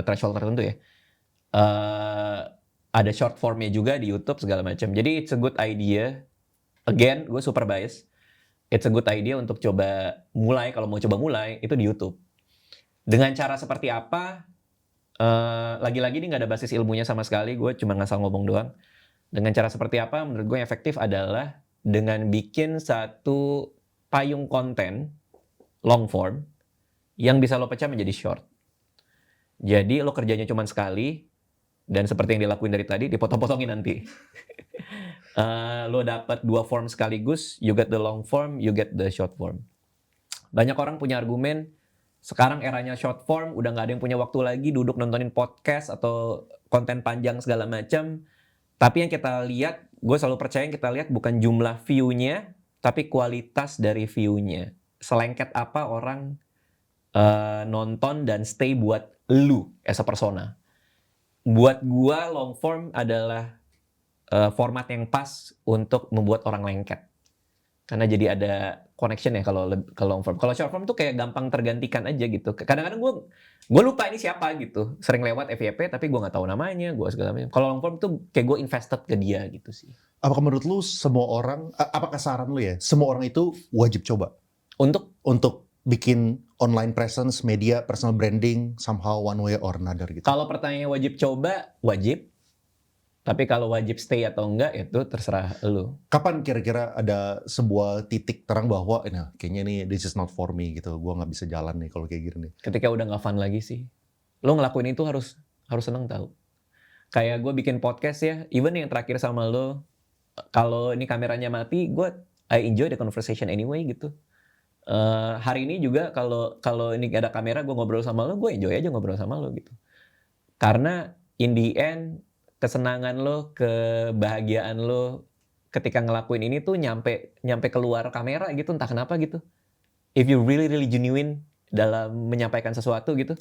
threshold tertentu ya. Ada short formnya juga di YouTube segala macam. Jadi it's a good idea. Again, gue super bias. It's a good idea untuk coba mulai, kalau mau coba mulai itu di YouTube. Dengan cara seperti apa? Lagi-lagi ini nggak ada basis ilmunya sama sekali. Gue cuma ngasal ngomong doang. Dengan cara seperti apa? Menurut gue yang efektif adalah dengan bikin satu payung konten long form yang bisa lo pecah menjadi short. Jadi lo kerjanya cuma sekali. Dan seperti yang dilakuin dari tadi, dipotong-potongin nanti. Lo dapat 2 form sekaligus, you get the long form, you get the short form. Banyak orang punya argumen, sekarang eranya short form, udah nggak ada yang punya waktu lagi duduk nontonin podcast atau konten panjang segala macam. Tapi yang kita lihat, gue selalu percaya yang kita lihat bukan jumlah view-nya, tapi kualitas dari view-nya. Selengket apa orang nonton dan stay buat lu as a persona. Buat gua long form adalah format yang pas untuk membuat orang lengket. Karena jadi ada connection ya kalau long form. Kalau short form tuh kayak gampang tergantikan aja gitu. Kadang-kadang gue lupa ini siapa gitu. Sering lewat FYP tapi gue nggak tahu namanya, gue segala macam. Kalau long form tuh kayak gue invested ke dia gitu sih. Apakah menurut lu semua orang, apakah saran lu ya, semua orang itu wajib coba untuk bikin online presence, media, personal branding somehow one way or another gitu? Kalau pertanyaannya wajib coba, wajib. Tapi kalau wajib stay atau enggak itu terserah lu. Kapan kira-kira ada sebuah titik terang bahwa, nah kayaknya nih this is not for me gitu, gue nggak bisa jalan nih kalau kayak gini nih. Ketika udah nggak fun lagi sih. Lo ngelakuin itu harus seneng tahu. Kayak gue bikin podcast ya, even yang terakhir sama lo, kalau ini kameranya mati, I enjoy the conversation anyway gitu. Hari ini juga kalau ini ada kamera, gue ngobrol sama lo, gue enjoy aja ngobrol sama lo gitu. Karena in the end, kesenangan lo, kebahagiaan lo ketika ngelakuin ini tuh nyampe keluar kamera gitu, entah kenapa gitu. If you really genuine dalam menyampaikan sesuatu gitu,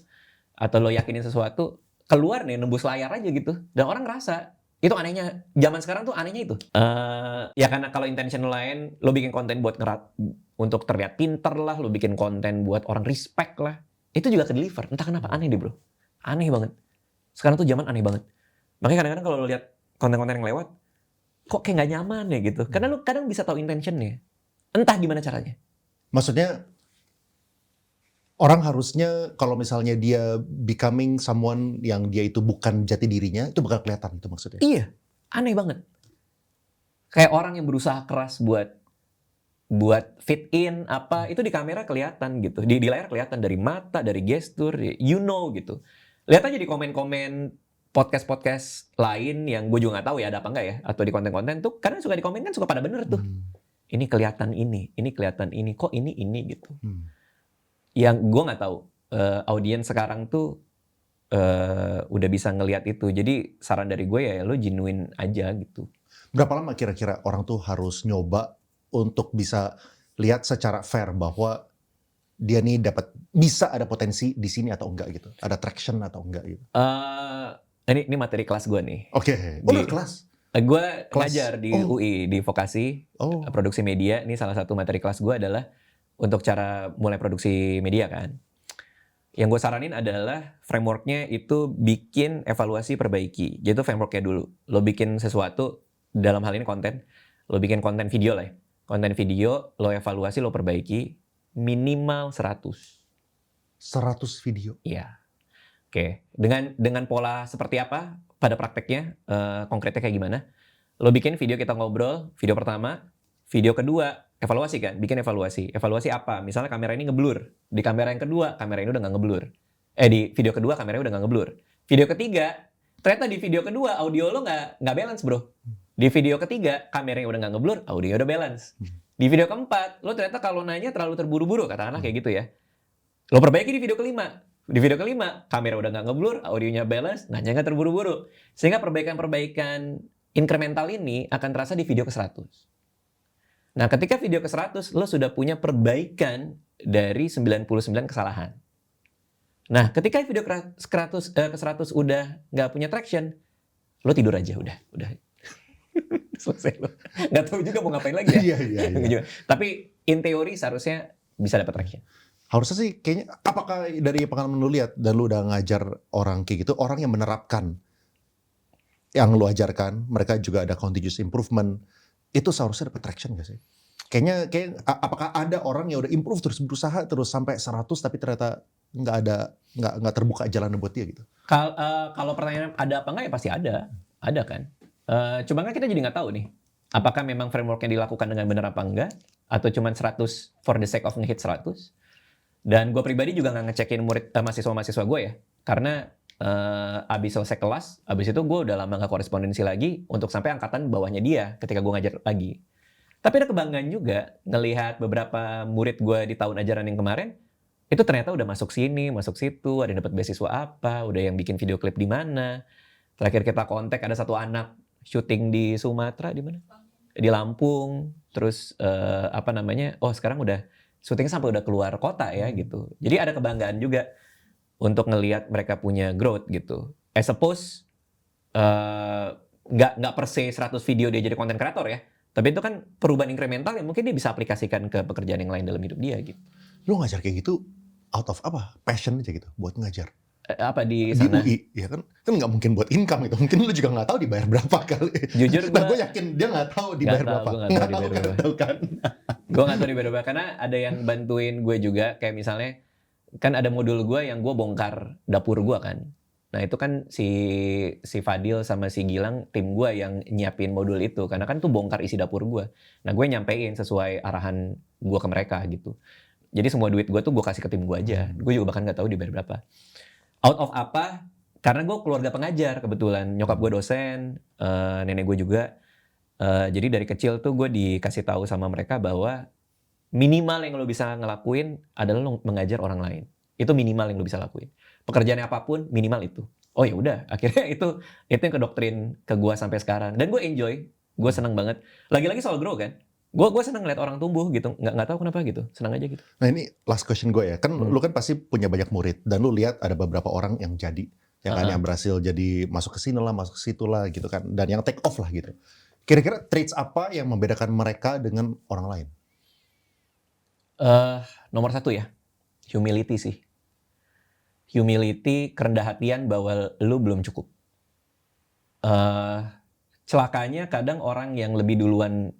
atau lo yakinin sesuatu, keluar nih nembus layar aja gitu, dan orang ngerasa. Itu anehnya, zaman sekarang tuh anehnya itu. Ya karena kalau intention lain, lo bikin konten buat untuk terlihat pinter lah, lo bikin konten buat orang respect lah, itu juga ke-deliver. Entah kenapa, aneh deh bro. Aneh banget. Sekarang tuh zaman aneh banget. Makanya kadang-kadang kalau lo lihat konten-konten yang lewat, kok kayak gak nyaman ya gitu. Karena lo kadang bisa tahu intentionnya. Entah gimana caranya. Maksudnya, orang harusnya kalau misalnya dia becoming someone yang dia itu bukan jati dirinya, itu bakal kelihatan itu maksudnya. Iya, aneh banget. Kayak orang yang berusaha keras buat fit in apa, itu di kamera kelihatan gitu. Di layar kelihatan dari mata, dari gestur, you know gitu. Lihat aja di komen-komen podcast lain yang gue juga nggak tahu ya ada apa enggak ya, atau di konten-konten tuh kadang suka di komen kan suka pada bener tuh. Ini kelihatan ini kelihatan ini, kok ini gitu. Yang gue nggak tahu audiens sekarang tuh udah bisa ngelihat itu. Jadi saran dari gue ya lo genuine aja gitu. Berapa lama kira-kira orang tuh harus nyoba untuk bisa lihat secara fair bahwa dia nih bisa ada potensi di sini atau enggak gitu, ada traction atau enggak gitu? Ini materi kelas gue nih. Oke. Kelas? Gue ngajar di UI di vokasi produksi media. Ini salah satu materi kelas gue adalah untuk cara mulai produksi media kan. Yang gue saranin adalah frameworknya itu bikin evaluasi perbaiki. Jadi itu frameworknya dulu. Lo bikin sesuatu, dalam hal ini konten. Lo bikin konten video lah ya. Konten video, lo evaluasi, lo perbaiki. Minimal 100. 100 video? Iya. Oke. Dengan pola seperti apa pada prakteknya, konkretnya kayak gimana. Lo bikin video kita ngobrol, video pertama. Video kedua, evaluasi kan, bikin evaluasi. Evaluasi apa? Misalnya kamera ini ngeblur. Di kamera yang kedua, kamera ini udah nggak ngeblur. Di video kedua, kameranya udah nggak ngeblur. Video ketiga, ternyata di video kedua, audio lo nggak balance bro. Di video ketiga, kameranya udah nggak ngeblur, audio udah balance. Di video keempat, lo ternyata kalau nanya terlalu terburu-buru, katakanlah kayak gitu ya. Lo perbaiki di video kelima. Di video kelima, kamera udah nggak ngeblur, audionya balance, nanya nggak terburu-buru. Sehingga perbaikan-perbaikan incremental ini akan terasa di video ke-100. Nah, ketika video ke-100, lo sudah punya perbaikan dari 99 kesalahan. Nah, ketika video ke-100 udah nggak punya traction, lo tidur aja, udah. Selesai lo. Nggak tahu juga mau ngapain lagi ya. Iya. Tapi in teori seharusnya bisa dapat traction. Harusnya sih kayaknya, apakah dari pengalaman lu lihat dan lu udah ngajar orang kayak gitu, orang yang menerapkan yang lu ajarkan, mereka juga ada continuous improvement, itu seharusnya dapat traction gak sih? Kayaknya apakah ada orang yang udah improve terus berusaha terus sampai 100 tapi ternyata nggak terbuka jalan buat dia gitu? Kalau pertanyaan ada apa enggak ya pasti ada kan. Cuma kan kita jadi nggak tahu nih, apakah memang frameworknya dilakukan dengan benar apa enggak, atau cuma 100 for the sake of ngehit 100. Dan gue pribadi juga nggak ngecekin mahasiswa-mahasiswa gue ya, karena abis selesai kelas, abis itu gue udah lama nggak korespondensi lagi untuk sampai angkatan bawahnya dia ketika gue ngajar lagi. Tapi ada kebanggaan juga ngelihat beberapa murid gue di tahun ajaran yang kemarin, itu ternyata udah masuk sini, masuk situ, ada yang dapat beasiswa apa, udah yang bikin video klip di mana. Terakhir kita kontak ada satu anak syuting di Sumatera, di mana? Di Lampung. Terus sekarang udah syuting sampai udah keluar kota ya gitu. Jadi ada kebanggaan juga untuk ngelihat mereka punya growth gitu. As suppose nggak per se 100 video dia jadi content creator ya. Tapi itu kan perubahan incremental yang mungkin dia bisa aplikasikan ke pekerjaan yang lain dalam hidup dia gitu. Lu ngajar kayak gitu out of apa? Passion aja gitu buat ngajar. Apa di Di sana? UI, ya kan nggak mungkin buat income itu. Mungkin lu juga nggak tahu dibayar berapa kali. Jujur Nah, gue gue yakin dia nggak tahu dibayar berapa. gue nggak tahu dibayar berapa. Tahu kan? Gue nggak tahu dibayar berapa karena ada yang bantuin gue juga, kayak misalnya kan ada modul gue yang gue bongkar dapur gue kan. Nah itu kan si Fadil sama si Gilang tim gue yang nyiapin modul itu karena kan tuh bongkar isi dapur gue. Nah gue nyampein sesuai arahan gue ke mereka gitu. Jadi semua duit gue tuh gue kasih ke tim gue aja. Gue juga bahkan nggak tahu dibayar berapa. Out of apa? Karena gue keluarga pengajar kebetulan. Nyokap gue dosen, nenek gue juga. Jadi dari kecil tuh gue dikasih tahu sama mereka bahwa minimal yang lo bisa ngelakuin adalah lo mengajar orang lain. Itu minimal yang lo bisa lakuin. Pekerjaannya apapun minimal itu. Oh ya udah, akhirnya itu yang kedoktrin ke gue sampai sekarang. Dan gue enjoy, gue seneng banget. Lagi-lagi soal grow kan. Gue seneng ngeliat orang tumbuh gitu. Nggak tahu kenapa gitu. Senang aja gitu. Nah ini last question gue ya. Kan lu kan pasti punya banyak murid dan lu lihat ada beberapa orang yang jadi, yang kan yang berhasil jadi masuk ke sini lah, masuk ke situ lah gitu kan. Dan yang take off lah gitu. Kira-kira traits apa yang membedakan mereka dengan orang lain? Nomor 1 ya, humility sih. Humility, kerendah hatian bahwa lu belum cukup. Celakanya kadang orang yang lebih duluan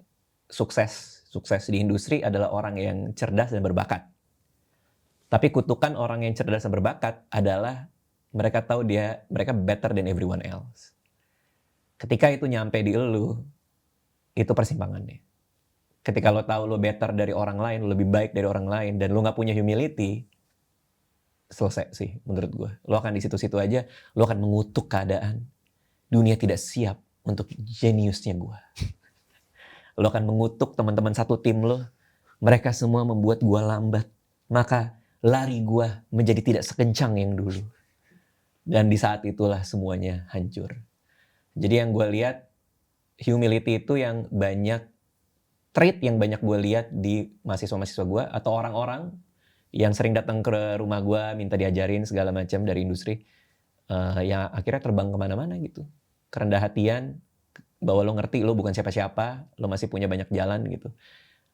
sukses di industri adalah orang yang cerdas dan berbakat. Tapi kutukan orang yang cerdas dan berbakat adalah mereka tahu mereka better than everyone else. Ketika itu nyampe di elu, itu persimpangannya. Ketika lo tahu lo better dari orang lain, lo lebih baik dari orang lain, dan lo nggak punya humility, selesai sih menurut gue. Lo akan di situ-situ aja, lo akan mengutuk keadaan. Dunia tidak siap untuk jeniusnya gue. Lo akan mengutuk teman-teman satu tim lo. Mereka semua membuat gue lambat. Maka lari gue menjadi tidak sekencang yang dulu. Dan di saat itulah semuanya hancur. Jadi yang gue lihat, humility itu yang banyak, trait yang banyak gue lihat di mahasiswa-mahasiswa gue atau orang-orang yang sering datang ke rumah gue minta diajarin segala macam dari industri, yang akhirnya terbang kemana-mana gitu. Kerendah hatian, bahwa lo ngerti lo bukan siapa-siapa, lo masih punya banyak jalan gitu.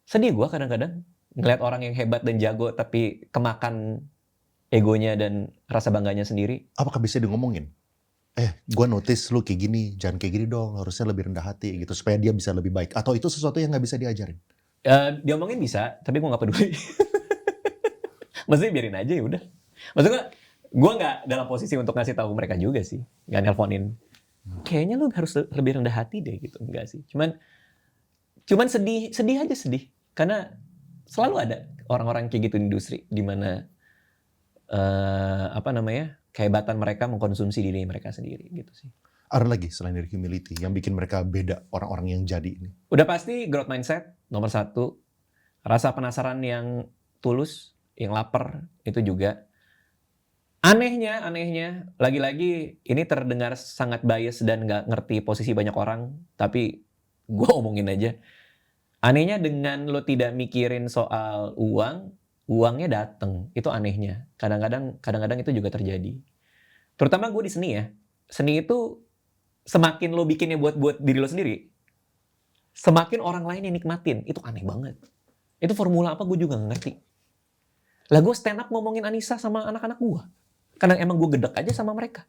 Sedih gue kadang-kadang ngeliat orang yang hebat dan jago tapi kemakan egonya dan rasa bangganya sendiri. Apakah bisa di ngomongin? Gue notice lu kayak gini, jangan kayak gini dong, harusnya lebih rendah hati gitu supaya dia bisa lebih baik. Atau itu sesuatu yang nggak bisa diajarin? Diomongin bisa, tapi gue nggak peduli. Maksudnya biarin aja ya udah. Maksudnya gue nggak dalam posisi untuk ngasih tahu mereka juga sih, nggak nelponin. Kayaknya lu harus lebih rendah hati deh gitu, enggak sih. Cuman sedih aja sedih, karena selalu ada orang-orang kayak gitu di industri, di mana kehebatan mereka mengkonsumsi diri mereka sendiri gitu sih. Ada lagi selain dari humility yang bikin mereka beda orang-orang yang jadi ini? Udah pasti growth mindset nomor 1, rasa penasaran yang tulus, yang lapar itu juga. Anehnya, lagi-lagi ini terdengar sangat bias dan nggak ngerti posisi banyak orang, tapi gue omongin aja. Anehnya dengan lo tidak mikirin soal uang, uangnya dateng. Itu anehnya. Kadang-kadang itu juga terjadi. Terutama gue di seni ya. Seni itu semakin lo bikinnya buat diri lo sendiri, semakin orang lain yang nikmatin. Itu aneh banget. Itu formula apa gue juga nggak ngerti. Lah gue stand up ngomongin Anissa sama anak-anak gue. Karena emang gue gedek aja sama mereka.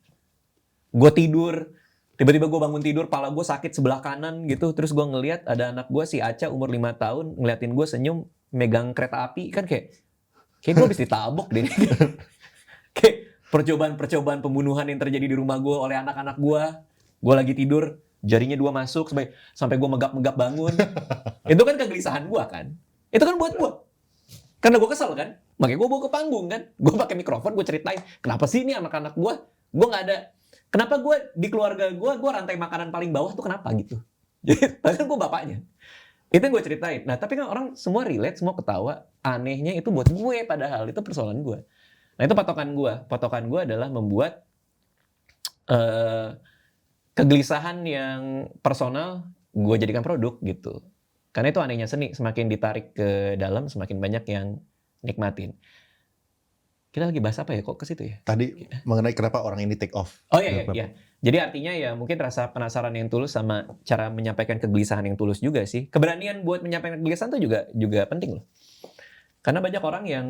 Gue tidur, tiba-tiba gue bangun tidur, pala gue sakit sebelah kanan gitu. Terus gue ngeliat ada anak gue si Aca umur 5 tahun ngeliatin gue senyum megang kereta api. Kan kayak gue habis ditabok deh. Kayak percobaan pembunuhan yang terjadi di rumah gue oleh anak-anak gue. Gue lagi tidur, jarinya 2 masuk sampai gue megap-megap bangun. Itu kan kegelisahan gue kan. Itu kan buat gue. Karena gue kesel kan. Makanya gue bawa ke panggung kan. Gue pakai mikrofon, gue ceritain. Kenapa sih ini anak-anak gue? Gue gak ada. Kenapa gue di keluarga gue rantai makanan paling bawah tuh kenapa gitu. Jadi bahkan gue bapaknya. Itu yang gue ceritain. Nah tapi kan orang semua relate, semua ketawa. Anehnya itu buat gue padahal. Itu persoalan gue. Nah itu patokan gue. Patokan gue adalah membuat kegelisahan yang personal gue jadikan produk gitu. Karena itu anehnya seni, semakin ditarik ke dalam semakin banyak yang nikmatin. Kita lagi bahas apa ya? Kok ke situ ya? Tadi mengenai kenapa orang ini take off. Oh iya, iya. Jadi artinya ya mungkin rasa penasaran yang tulus sama cara menyampaikan kegelisahan yang tulus juga sih. Keberanian buat menyampaikan kegelisahan tuh juga penting loh. Karena banyak orang yang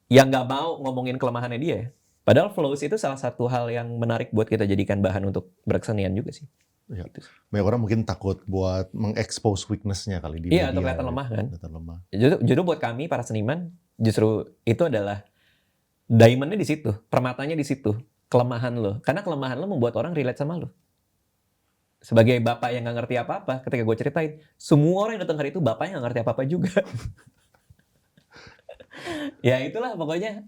nggak mau ngomongin kelemahannya dia. Padahal flows itu salah satu hal yang menarik buat kita jadikan bahan untuk berkesenian juga sih. Ya. Gitu sih. Banyak orang mungkin takut buat mengekspos weakness-nya kali di Iya, media. atau kelihatan lemah kan. Kelihatan lemah. Justru buat kami para seniman, justru itu adalah diamond-nya di situ, permatanya di situ, kelemahan lo. Karena kelemahan lo membuat orang relate sama lo. Sebagai bapak yang nggak ngerti apa-apa, ketika gue ceritain, semua orang yang datang hari itu bapaknya nggak ngerti apa-apa juga. Ya itulah pokoknya.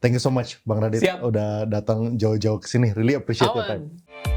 Thank you so much Bang Radit Siap. udah datang jauh-jauh ke sini. Really appreciate your time. Awan.